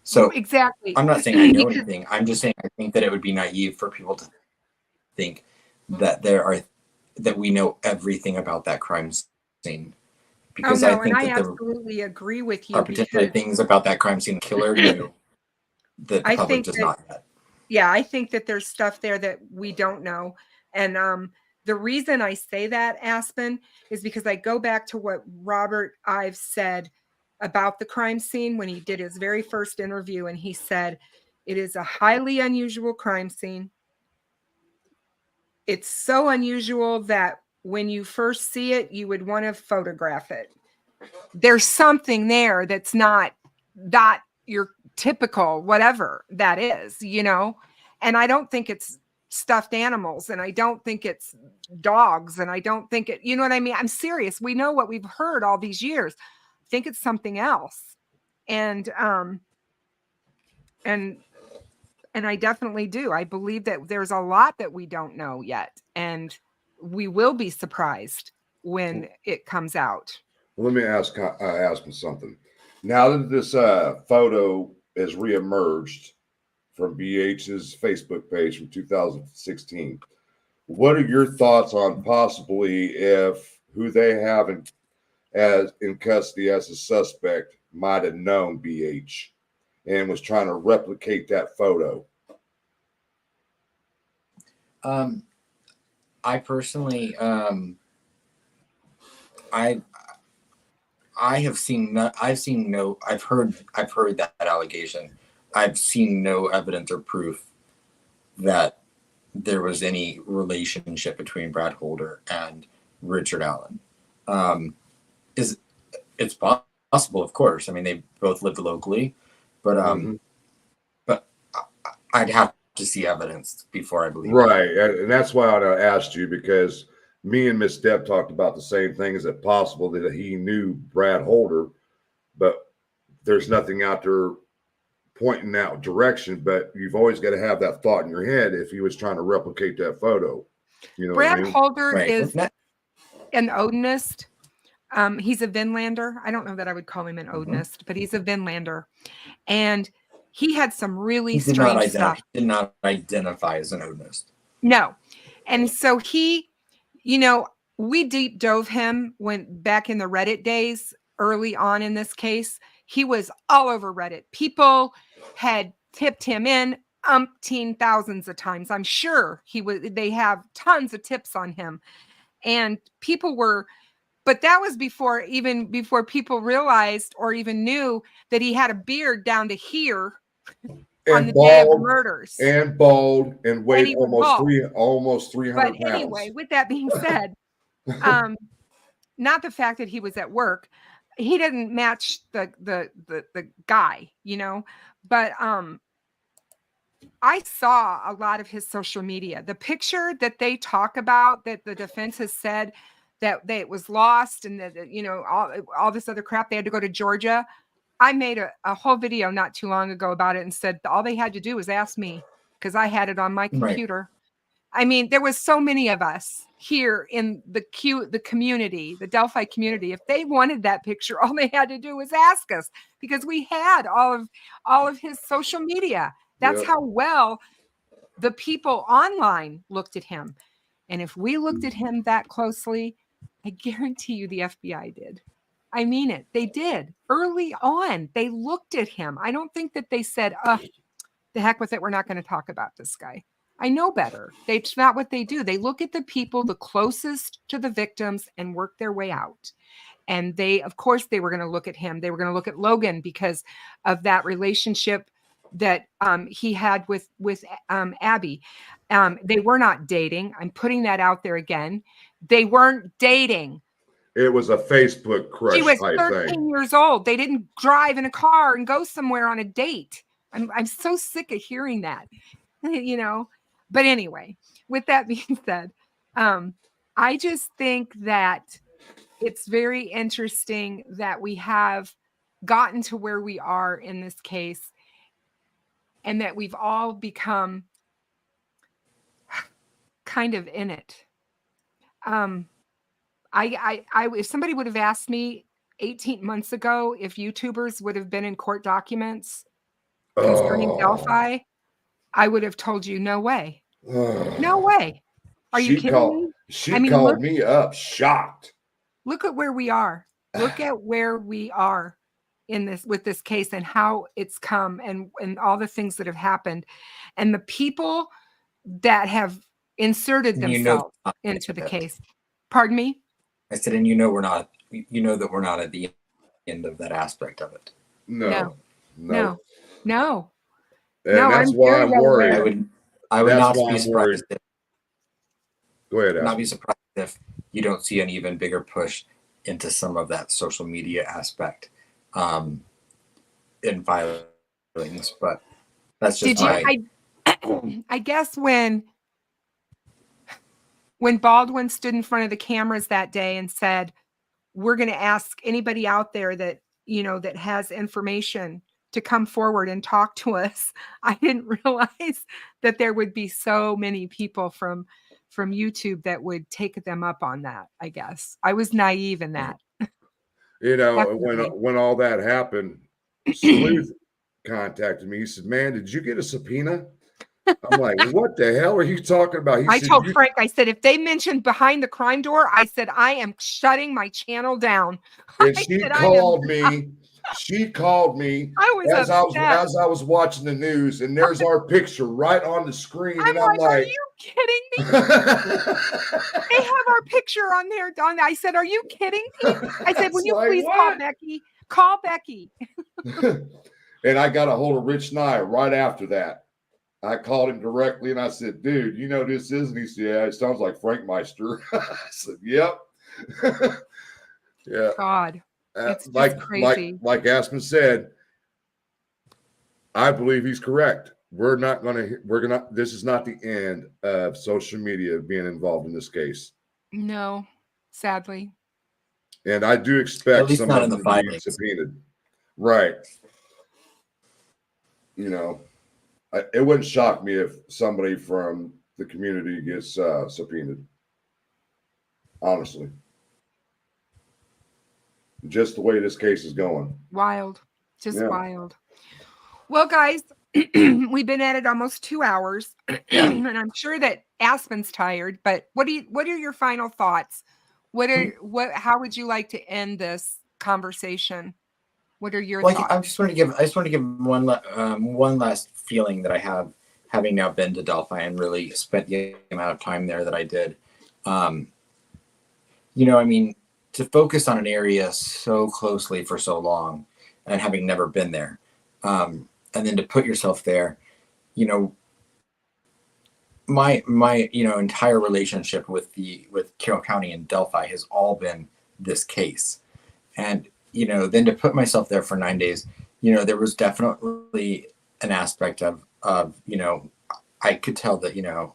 So exactly. I'm not saying I know anything. I'm just saying I think that it would be naive for people to think that that we know everything about that crime scene. Because I think that absolutely agree with you. Are potentially things about that crime scene the killer knew that the public does not yet. Yeah, I think that there's stuff there that we don't know. And the reason I say that, Aspen, is because I go back to what Robert Ives said about the crime scene when he did his very first interview. And he said, it is a highly unusual crime scene. It's so unusual that when you first see it, you would want to photograph it. There's something there that's not your typical whatever that is, you know? And I don't think it's stuffed animals, and I don't think it's dogs, and I don't think it, you know what I mean? I'm serious. We know what we've heard all these years. I think it's something else. And I definitely do. I believe that there's a lot that we don't know yet. And we will be surprised when it comes out. Let me ask Aspen something. Now that this photo is reemerged from BH's Facebook page from 2016, what are your thoughts on possibly if who they have in custody as a suspect might have known BH and was trying to replicate that photo? I personally, I've heard that allegation. I've seen no evidence or proof that there was any relationship between Brad Holder and Richard Allen. It's possible, of course. I mean, they both lived locally, but but I'd have to see evidence before I believe right, and that's why I asked you, because me and Miss Deb talked about the same thing. Is it possible that he knew Brad Holder, but there's nothing out there pointing that direction? But you've always got to have that thought in your head if he was trying to replicate that photo. You know, Brad what I mean? Holder Right. is an Odinist. He's a Vinlander. I don't know that I would call him an Odinist, but he's a Vinlander. And he had some really strange stuff. He did not identify as an Odinist. No. And so he, we deep dove him back in the Reddit days, early on in this case. He was all over Reddit. People had tipped him in umpteen thousands of times. I'm sure they have tons of tips on him. And people were, but that was before people realized or even knew that he had a beard down to here on the day of the murders. And bald and weighed almost 300 but pounds. But anyway, with that being said, not the fact that he was at work, he didn't match the guy, but I saw a lot of his social media. The picture that they talk about, that the defense has said that it was lost and that, all this other crap, they had to go to Georgia. I made a whole video not too long ago about it and said all they had to do was ask me, because I had it on my computer. Right. I mean, there was so many of us here in the community, the Delphi community. If they wanted that picture, all they had to do was ask us, because we had all of his social media. That's how well the people online looked at him. And if we looked at him that closely, I guarantee you the FBI did. I mean it. They did. Early on, they looked at him. I don't think that they said, the heck with it, we're not going to talk about this guy. I know better. It's not what they do. They look at the people the closest to the victims and work their way out. And of course, they were going to look at him. They were going to look at Logan because of that relationship that he had with Abby. They were not dating. I'm putting that out there again. They weren't dating. It was a Facebook crush. She was type 13 thing. years old. They didn't drive in a car and go somewhere on a date. I'm so sick of hearing that, But anyway, with that being said, I just think that it's very interesting that we have gotten to where we are in this case, and that we've all become kind of in it. If somebody would have asked me 18 months ago if YouTubers would have been in court documents concerning Delphi, I would have told you no way. No way. Are you kidding me? She called me up shocked. Look at where we are. Look at where we are with this case and how it's come and all the things that have happened and the people that have inserted themselves into the case. Pardon me? I said, and that we're not at the end of that aspect of it. No. And that's why I'm worried. I would not be surprised. Go ahead, I'd not be surprised if you don't see an even bigger push into some of that social media aspect in filings, but that's just I guess when Baldwin stood in front of the cameras that day and said, we're going to ask anybody out there that, that has information to come forward and talk to us, I didn't realize that there would be so many people from from YouTube that would take them up on that. I guess I was naive in that. You know, Definitely. when all that happened, Sleuth contacted me. He said, "Man, did you get a subpoena?" I'm like, "What the hell are you talking about?" He I said, told Frank, I said, if they mentioned behind the crime door, I said, I am shutting my channel down. and I she said, called me. She called me I was as upset. I was watching the news, and there's our picture right on the screen, I'm and I'm like, are like, you kidding me? They have our picture on there. I said, are you kidding me? I said, will It's you like, please call what? Becky? Call Becky. And I got a hold of Rich Nye right after that. I called him directly and I said, "Dude, you know who this is?" And he said, "Yeah, it sounds like Frank Meister." I said, "Yep." Yeah. God, it's just crazy. Like Aspen said, I believe he's correct. This is not the end of social media being involved in this case. No, sadly. And I do expect At least some not of in them the to be filings. subpoenaed. Right. You know, it wouldn't shock me if somebody from the community gets subpoenaed. Honestly. Just the way this case is going. Wild. Just Yeah. wild. Well, guys, we've been at it almost 2 hours, and I'm sure that Aspen's tired. But what are your final thoughts? How would you like to end this conversation? What are your Well, thoughts? I just want to give one last feeling that I have, having now been to Delphi and really spent the amount of time there that I did. You know, I mean, to focus on an area so closely for so long and having never been there, and then to put yourself there, you know, my entire relationship with Carroll County and Delphi has all been this case. And you know, then to put myself there for 9 days, you know, there was definitely an aspect of you know, I could tell that, you know,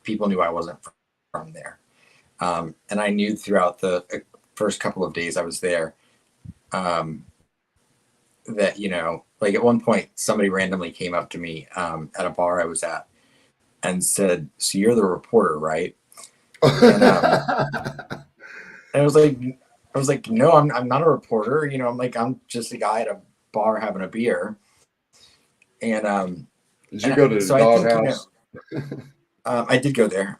people knew I wasn't from there. And I knew throughout the first couple of days I was there, that, you know, like at one point somebody randomly came up to me at a bar I was at and said, "So you're the reporter, right?" And I was like, "No, I'm not a reporter. You know, I'm just a guy at a bar having a beer." And did you go to the doghouse? I did go there.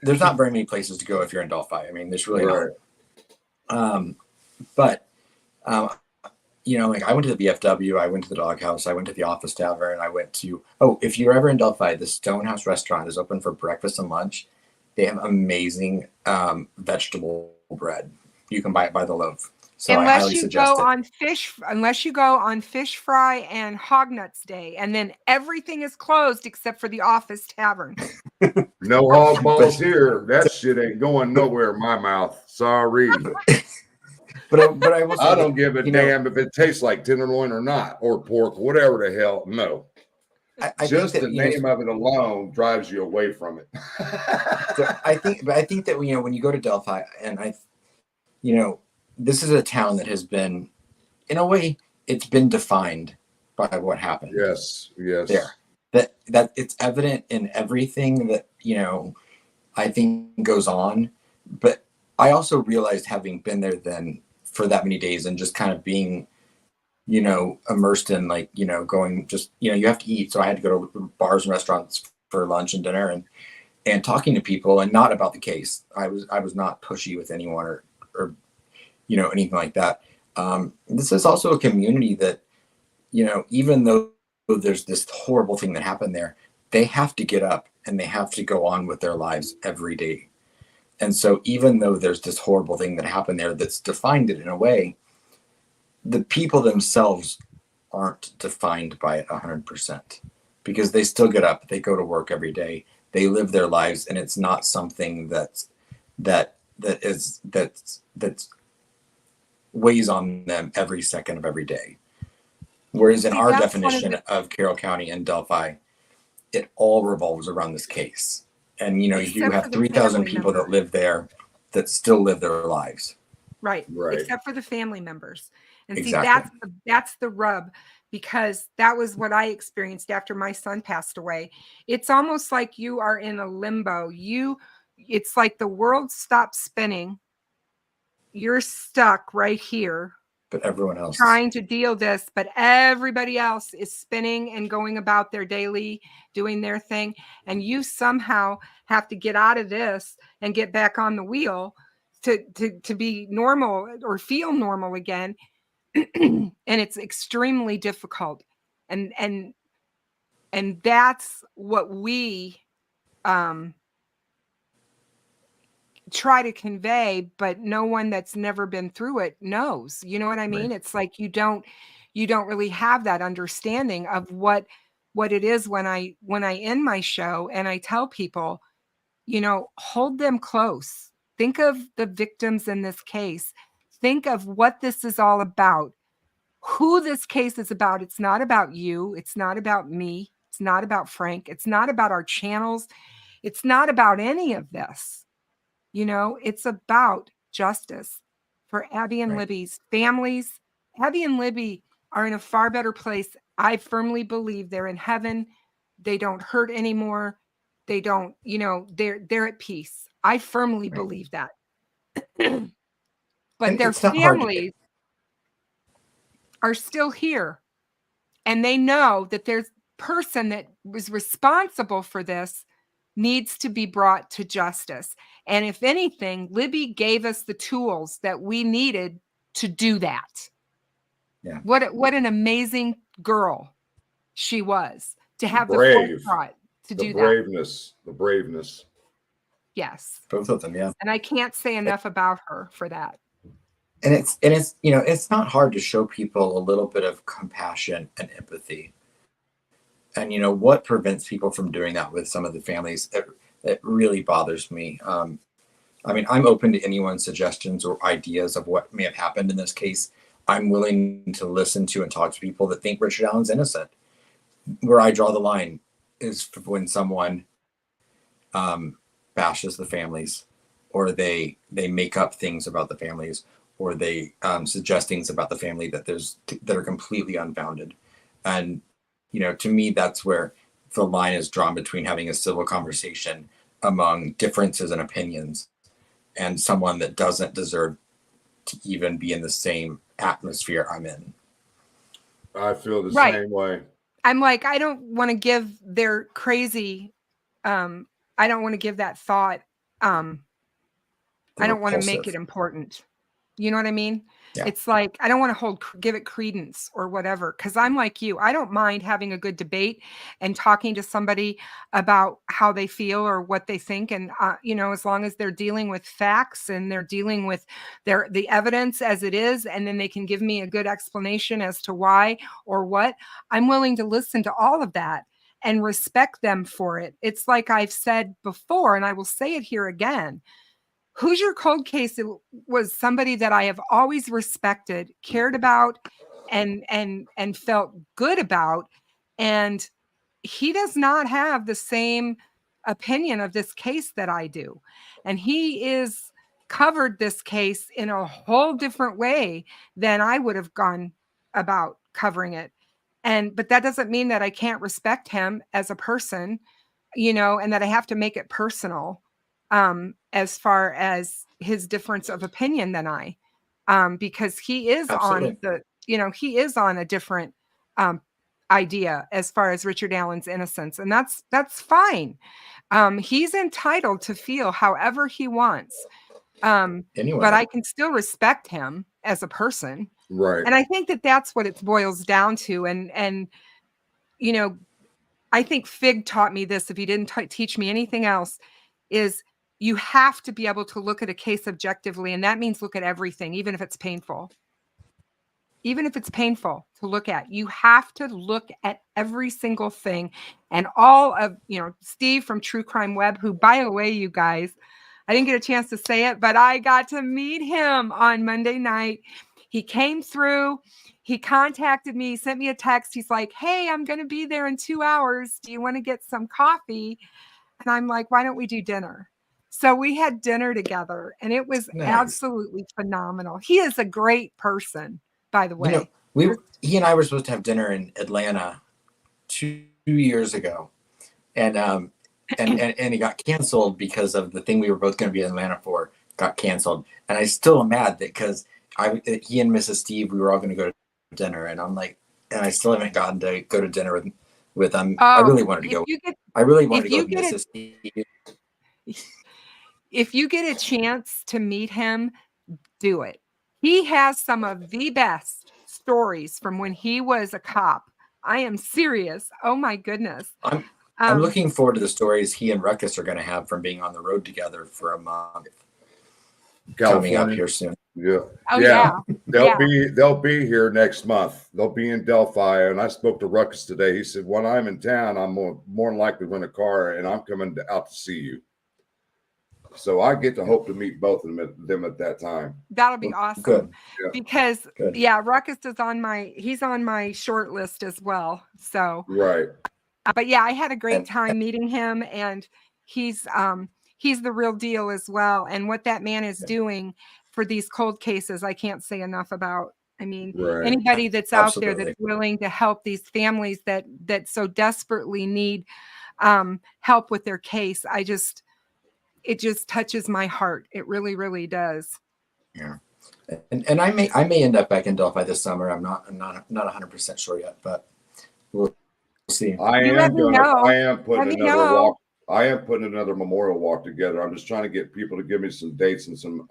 There's not very many places to go if you're in Delphi. I mean, there's really not. But you know, like I went to the VFW, I went to the doghouse, I went to the Office Tavern, I went to if you're ever in Delphi, the Stonehouse restaurant is open for breakfast and lunch. They have amazing vegetable bread. You can buy it by the loaf. So I highly suggest it. Unless you go on fish fry and hog nuts day, and then everything is closed except for the Office Tavern. No hog balls here. That shit ain't going nowhere in my mouth. Sorry. But I will say I don't give a damn if it tastes like tenderloin or not, or pork, whatever the hell. No. I Just think that, the name of it alone drives you away from it. So I think that, you know, when you go to Delphi, and you know, this is a town that has been, in a way, it's been defined by what happened. Yes. There, that it's evident in everything that, you know, I think goes on. But I also realized, having been there then for that many days and just kind of being, you know, immersed in, like, you know, going, just, you know, you have to eat. So I had to go to bars and restaurants for lunch and dinner and talking to people, and not about the case. I was not pushy with anyone or you know, anything like that. This is also a community that, you know, even though there's this horrible thing that happened there, they have to get up and they have to go on with their lives every day. And so even though there's this horrible thing that happened there that's defined it in a way, the people themselves aren't defined by it 100%, because they still get up, they go to work every day, they live their lives, and it's not something that weighs on them every second of every day. Whereas in our definition of Carroll County and Delphi, it all revolves around this case. And, you know, you have 3,000 people that live there that still live their lives. Right. Except for the family members. And exactly. See, that's the rub. because that was what I experienced after my son passed away. It's almost like you are in a limbo. It's like the world stops spinning. You're stuck right here But everyone else. trying to deal this, but everybody else is spinning and going about their daily, doing their thing. And you somehow have to get out of this and get back on the wheel to be normal or feel normal again. And it's extremely difficult. And that's what we try to convey, but no one that's never been through it knows. You know what I mean? Right. It's like you don't really have that understanding of what it is when I end my show and I tell people, hold them close. Think of the victims in this case. Think of what this is all about. Who this case is about. It's not about you. It's not about me. It's not about Frank. It's not about our channels. It's not about any of this. It's about justice for Abby and Right. Libby's families. Abby and Libby are in a far better place. I firmly believe they're in heaven. They don't hurt anymore. They don't, they're at peace. I firmly believe that. But And their it's not hard to families are still here. And they know that there's a person that was responsible for this needs to be brought to justice. And if anything, Libby gave us the tools that we needed to do that. Yeah. What an amazing girl she was to have the Brave. forethought to do The braveness. Yes. both of them, yeah. And I can't say enough about her for that. And it's not hard to show people a little bit of compassion and empathy. And what prevents people from doing that with some of the families? It really bothers me. I'm open to anyone's suggestions or ideas of what may have happened in this case. I'm willing to listen to and talk to people that think Richard Allen's innocent. Where I draw the line is when someone bashes the families, or they make up things about the families, or they suggest things about the family that are completely unfounded. And to me, that's where the line is drawn between having a civil conversation among differences in opinions and someone that doesn't deserve to even be in the same atmosphere I'm in. I feel the Right. same way. I'm like, I don't want to give their crazy, I don't want to give that thought. I don't want to make it important. You know what I mean? Yeah. It's like, I don't want to give it credence or whatever. Cause I'm like you, I don't mind having a good debate and talking to somebody about how they feel or what they think. And, as long as they're dealing with facts and they're dealing with the evidence as it is, and then they can give me a good explanation as to why or what, I'm willing to listen to all of that and respect them for it. It's like I've said before, and I will say it here again. Hoosier Cold Case was somebody that I have always respected, cared about, and felt good about. And he does not have the same opinion of this case that I do. And he is covered this case in a whole different way than I would have gone about covering it. But that doesn't mean that I can't respect him as a person, and that I have to make it personal. As far as his difference of opinion than I, because he is Absolutely. he is on a different idea as far as Richard Allen's innocence, and that's fine. He's entitled to feel however he wants, Anyway, but I can still respect him as a person, Right. and I think that that's what it boils down to. And I think Fig taught me this. If he didn't teach me anything else, is you have to be able to look at a case objectively. And that means look at everything, even if it's painful. Even if it's painful to look at, you have to look at every single thing. And all of, Steve from True Crime Web, who, by the way, you guys, I didn't get a chance to say it, but I got to meet him on Monday night. He came through. He contacted me, sent me a text. He's like, hey, I'm going to be there in 2 hours. Do you want to get some coffee? And I'm like, why don't we do dinner? So we had dinner together, and it was Nice. absolutely phenomenal. He is a great person, by the way. He and I were supposed to have dinner in Atlanta 2 years ago, and it got canceled because of the thing we were both going to be in Atlanta for got canceled. And I still am mad that because he and Mrs. Steve, we were all going to go to dinner, and I'm like, and I still haven't gotten to go to dinner with I really wanted to go. I really wanted to go with Mrs. Steve. If you get a chance to meet him, do it. He has some of the best stories from when he was a cop. I am serious. Oh my goodness. I'm looking forward to the stories he and Ruckus are going to have from being on the road together for a month. Coming up here soon. Yeah. Oh, yeah. They'll be here next month. They'll be in Delphi. And I spoke to Ruckus today. He said, when I'm in town, I'm more than likely to rent a car, and I'm coming out to see you. So I get to hope to meet both of them at that time. That'll be awesome. Good. Yeah. Because Ruckus is he's on my short list as well. So right. But yeah, I had a great time meeting him, and he's the real deal as well. And what that man is doing for these cold cases, I can't say enough about. I mean, anybody that's out there that's willing to help these families that so desperately need help with their case, it just touches my heart. It really, really does. Yeah. And I may end up back in Delphi this summer. I'm not 100% sure yet, but we'll see. I am putting another memorial walk together. I'm just trying to get people to give me some dates and some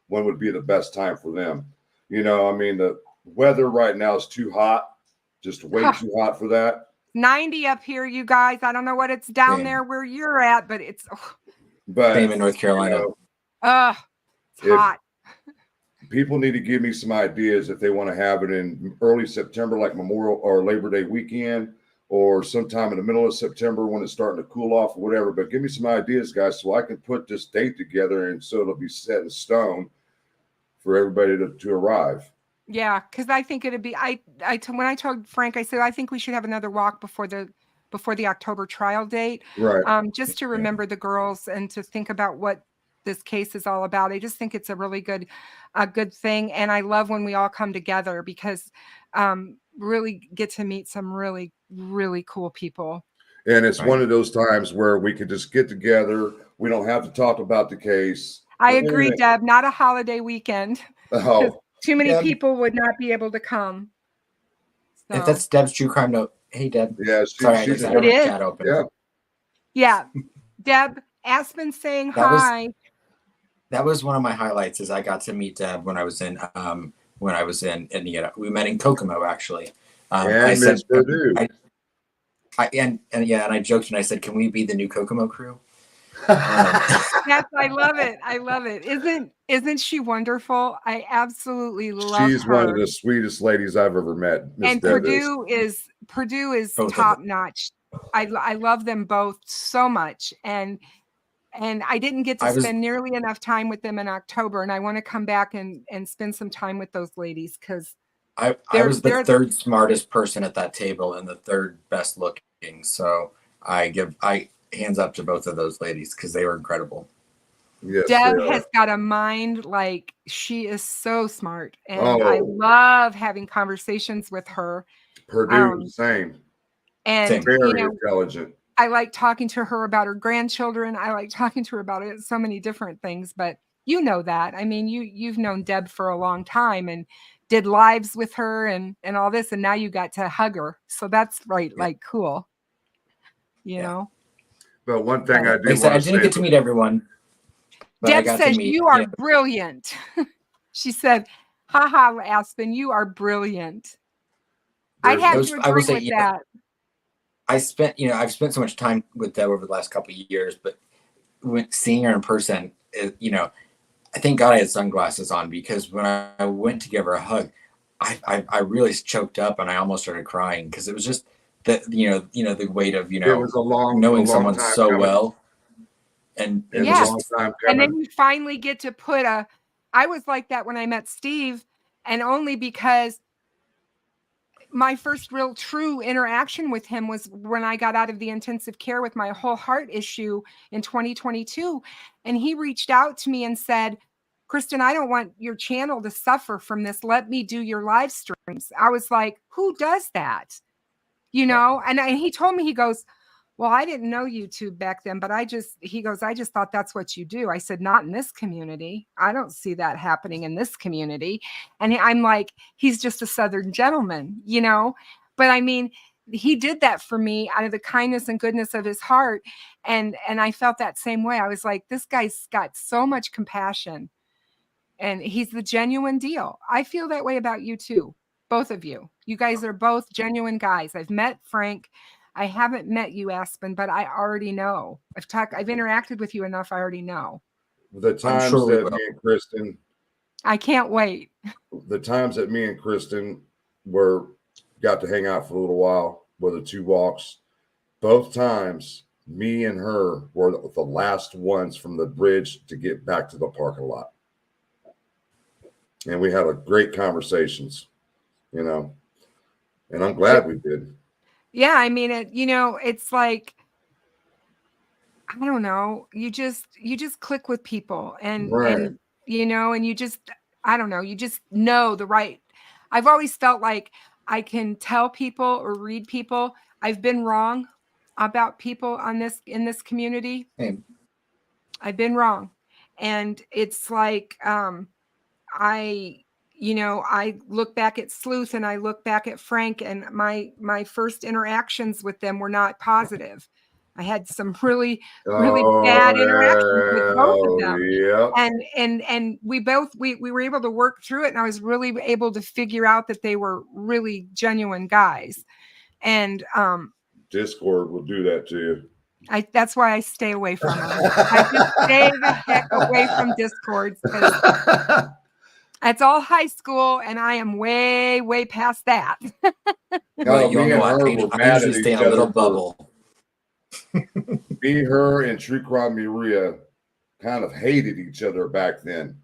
when would be the best time for them. You know, I mean, the weather right now is too hot, just way too hot for that. 90 up here, you guys. I don't know what it's down there where you're at, but it's same in North Carolina. It's hot. People need to give me some ideas if they want to have it in early September, like Memorial or Labor Day weekend, or sometime in the middle of September when it's starting to cool off or whatever. But give me some ideas, guys, so I can put this date together and so it'll be set in stone for everybody to arrive. Yeah, because I think it'd be when I told Frank, I said I think we should have another walk before the October trial date. Right. Just to remember the girls and to think about what this case is all about. I just think it's a really good thing. And I love when we all come together because really get to meet some really, really cool people. And it's one of those times where we could just get together. We don't have to talk about the case. I agree, Deb. Not a holiday weekend. Oh, too many people would not be able to come. So. If that's Deb's true crime note, hey Deb. Yeah, she's it is. Chat open. Yeah. Deb, Aspen saying hi. That was one of my highlights. Is I got to meet Deb when I was in Indiana. We met in Kokomo actually. I said, and I joked and I said, "Can we be the new Kokomo crew?" Yes, I love it. I love it. Isn't she wonderful? I absolutely love her. She's one of the sweetest ladies I've ever met. And Purdue is top notch. I love them both so much. And I didn't get to spend nearly enough time with them in October. And I want to come back and spend some time with those ladies because I was the third smartest person at that table and the third best looking. So I hands up to both of those ladies because they were incredible. Yes, Deb has got a mind like she is so smart, and I love having conversations with her. Purdue, same, and very intelligent. I like talking to her about her grandchildren. I like talking to her about so many different things. But you know that. I mean, you've known Deb for a long time and did lives with her and all this, and now you got to hug her. So that's like cool. You know. But one thing I didn't get to meet everyone. Deb says you are brilliant. She said, "Haha, Aspen, you are brilliant." I'd have to agree with that. I've spent so much time with Deb over the last couple of years, but seeing her in person, I thank God I had sunglasses on because when I went to give her a hug, I really choked up and I almost started crying because it was just the weight of it was knowing someone so coming. Well. And yes. And then you finally get to I was like that when I met Steve, and only because my first real true interaction with him was when I got out of the intensive care with my whole heart issue in 2022. And he reached out to me and said, Kristen, I don't want your channel to suffer from this. Let me do your live streams. I was like, who does that? You know, and he told me, he goes, well, I didn't know YouTube back then, but he goes, I just thought that's what you do. I said, not in this community. I don't see that happening in this community. And I'm like, he's just a Southern gentleman, you know? But I mean, he did that for me out of the kindness and goodness of his heart. And I felt that same way. I was like, this guy's got so much compassion and he's the genuine deal. I feel that way about you too. Both of you. You guys are both genuine guys. I've met Frank. I haven't met you, Aspen, but I already know. I've interacted with you enough. I already know. The times that me and Kristen, I can't wait. The times that me and Kristen got to hang out for a little while were the 2 walks. Both times, me and her were the last ones from the bridge to get back to the parking lot. And we had a great conversations, you know, and I'm glad we did. Yeah, I mean, it's like, I don't know, you just click with people and you know, and you just, I don't know, you just know the right. I've always felt like I can tell people or read people. I've been wrong about people in this community. I've been wrong. And it's like, I look back at Sleuth and I look back at Frank, and my first interactions with them were not positive. I had some really bad interactions with both of them. Yep. And we were able to work through it, and I was really able to figure out that they were really genuine guys. And Discord will do that to you. That's why I stay away from them. I just stay the heck away from Discords, because it's all high school, and I am way, way past that. No, me and her were mad at each stay in a little bubble. Me, her, and Shrikra Maria kind of hated each other back then.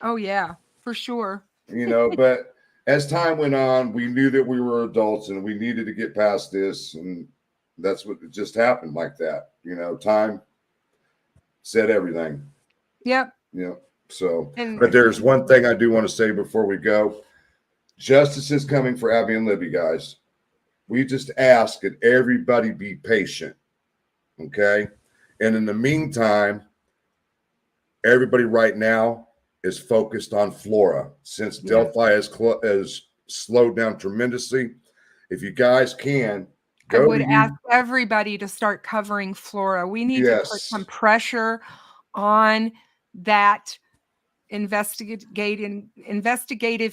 Oh, yeah, for sure. You know, but as time went on, we knew that we were adults and we needed to get past this. And that's what it just happened like that. You know, time said everything. Yep. Yeah. So, but there's one thing I do want to say before we go. Justice is coming for Abby and Libby, guys. We just ask that everybody be patient. Okay. And in the meantime, everybody right now is focused on Flora, since Delphi has slowed down tremendously. If you guys can, I would ask everybody to start covering Flora. We need to put some pressure on that investigative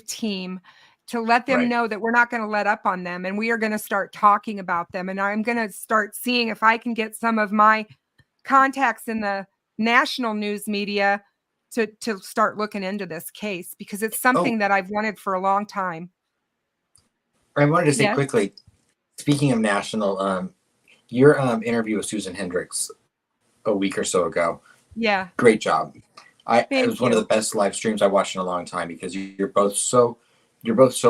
team to let them know that we're not going to let up on them, and we are going to start talking about them. And I'm going to start seeing if I can get some of my contacts in the national news media to start looking into this case, because it's something that I've wanted for a long time. I wanted to say quickly, speaking of national, your interview with Susan Hendricks a week or so ago. Yeah. Great job. It was one of the best live streams I watched in a long time, because you're both so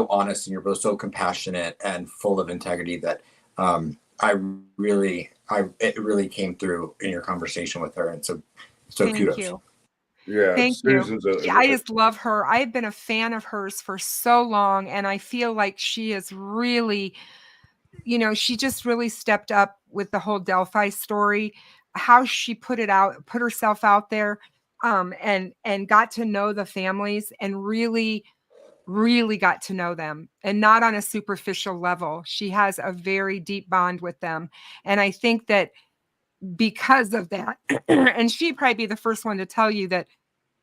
honest and you're both so compassionate and full of integrity that it really came through in your conversation with her. And so kudos. You. Yeah. Thank you. I just love her. I've been a fan of hers for so long, and I feel like she is really, she just really stepped up with the whole Delphi story, how she put herself out there, and got to know the families, and really got to know them, and not on a superficial level. She has a very deep bond with them. And I think that because of that, and she'd probably be the first one to tell you that,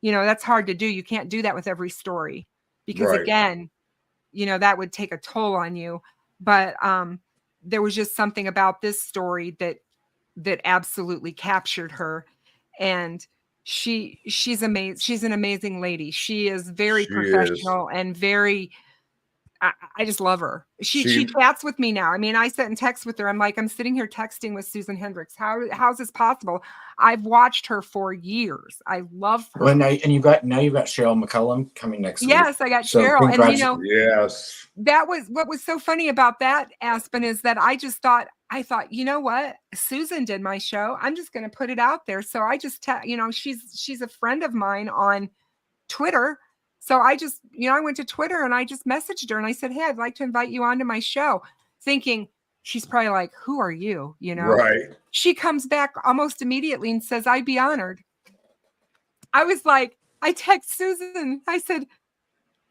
that's hard to do. You can't do that with every story, because again, that would take a toll on you. But there was just something about this story that absolutely captured her. And she's amazing. She's an amazing lady. She is very professional and very, I just love her. She chats with me now. I mean, I sit and text with her. I'm like, I'm sitting here texting with Susan Hendricks. How's this possible? I've watched her for years. I love her. Well, now you've got Cheryl McCullum coming next week. Yes, I got Cheryl. And yes, that was what was so funny about that, Aspen, is that I thought, you know what? Susan did my show. I'm just going to put it out there. So I just, she's a friend of mine on Twitter. So I just, I went to Twitter and I just messaged her and I said, hey, I'd like to invite you onto my show, thinking she's probably like, who are you? Right. She comes back almost immediately and says, I'd be honored. I was like, I text Susan. I said,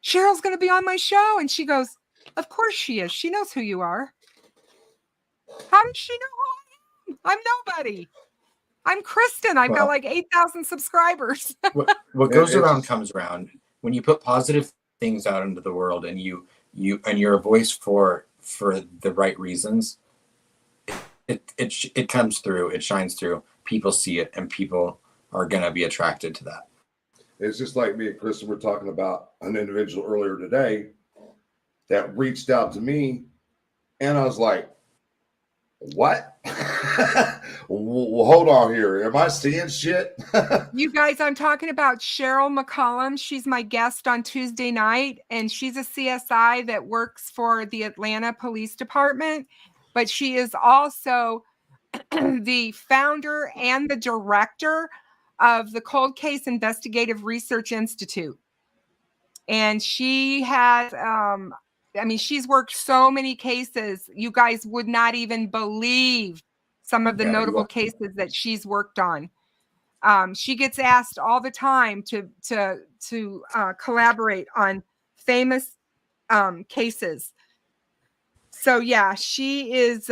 Cheryl's going to be on my show. And she goes, of course she is. She knows who you are. How does she know who I am? I'm nobody. I'm Kristen. I've got like 8,000 subscribers. what goes around comes around. When you put positive things out into the world and you're a voice for the right reasons, it comes through, it shines through. People see it, and people are going to be attracted to that. It's just like me and Kristen were talking about an individual earlier today that reached out to me, and I was like, what? Well, hold on here. Am I seeing shit? You guys, I'm talking about Cheryl McCollum. She's my guest on Tuesday night, and she's a CSI that works for the Atlanta Police Department, but she is also the founder and the director of the Cold Case Investigative Research Institute. And she has, she's worked so many cases. You guys would not even believe some of the notable cases that she's worked on. She gets asked all the time to collaborate on famous cases. So yeah, she is.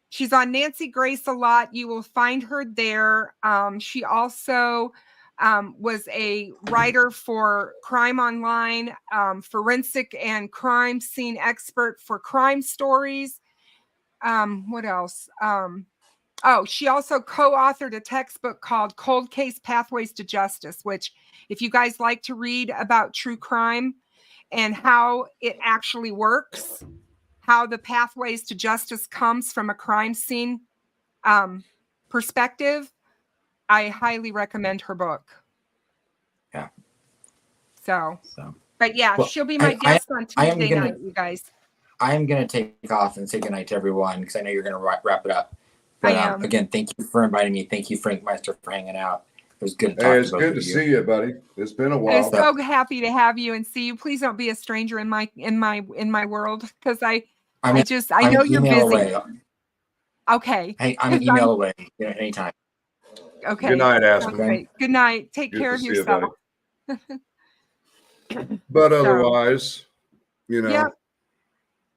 She's on Nancy Grace a lot. You will find her there. She also was a writer for Crime Online, forensic and crime scene expert for Crime Stories. What else? She also co-authored a textbook called Cold Case Pathways to Justice, which if you guys like to read about true crime and how it actually works, how the pathways to justice comes from a crime scene perspective, I highly recommend her book. Yeah. So. But yeah, well, she'll be my guest on Tuesday night, you guys. I am going to take off and say goodnight to everyone because I know you're going to wrap it up. But again, thank you for inviting me. Thank you, Frank Meister, for hanging out. It was good to talk to both of you. It's good to see you, buddy. It's been a while. I'm so happy to have you and see you. Please don't be a stranger in my world, because I know you're busy. Away. Okay. Hey, I'm an email away. Anytime. Okay. Good night, Aspen. Okay. Good night. Take care of yourself. But otherwise, Yeah.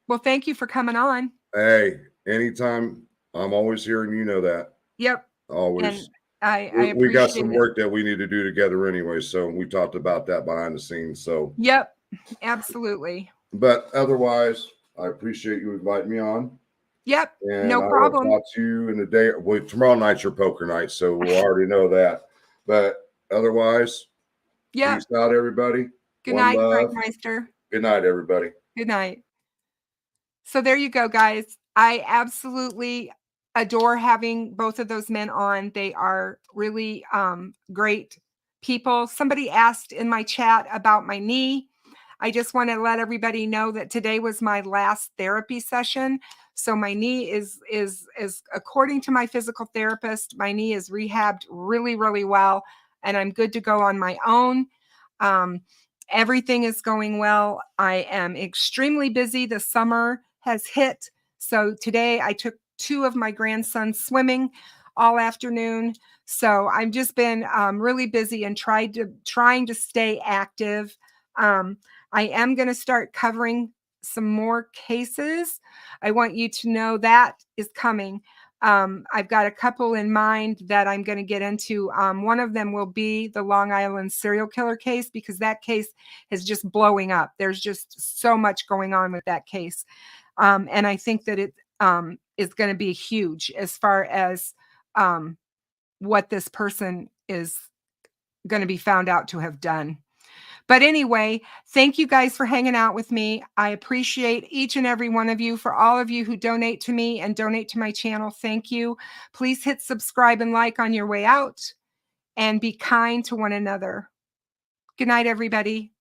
Well, thank you for coming on. Hey, anytime. I'm always here, and you know that. Yep. Always. And we got some work that we need to do together anyway, so we talked about that behind the scenes. So. Yep. Absolutely. But otherwise, I appreciate you inviting me on. Yep. And no problem. I will talk to you in the day. Well, tomorrow night's your poker night, so we already know that. But otherwise, peace out, everybody. Good night, Frank Meister. Good night, everybody. Good night. So there you go, guys. I absolutely adore having both of those men on. They are really great people. Somebody asked in my chat about my knee. I just want to let everybody know that today was my last therapy session. So my knee is according to my physical therapist, my knee is rehabbed really, really well, and I'm good to go on my own. Everything is going well. I am extremely busy. The summer has hit. So today I took 2 of my grandsons swimming all afternoon. So I've just been really busy and trying to stay active. I am going to start covering some more cases. I want you to know that is coming. I've got a couple in mind that I'm going to get into. One of them will be the Long Island serial killer case, because that case is just blowing up. There's just so much going on with that case. And I think that it is going to be huge as far as what this person is going to be found out to have done. But anyway, thank you guys for hanging out with me. I appreciate each and every one of you. For all of you who donate to me and donate to my channel, thank you. Please hit subscribe and like on your way out, and be kind to one another. Good night, everybody.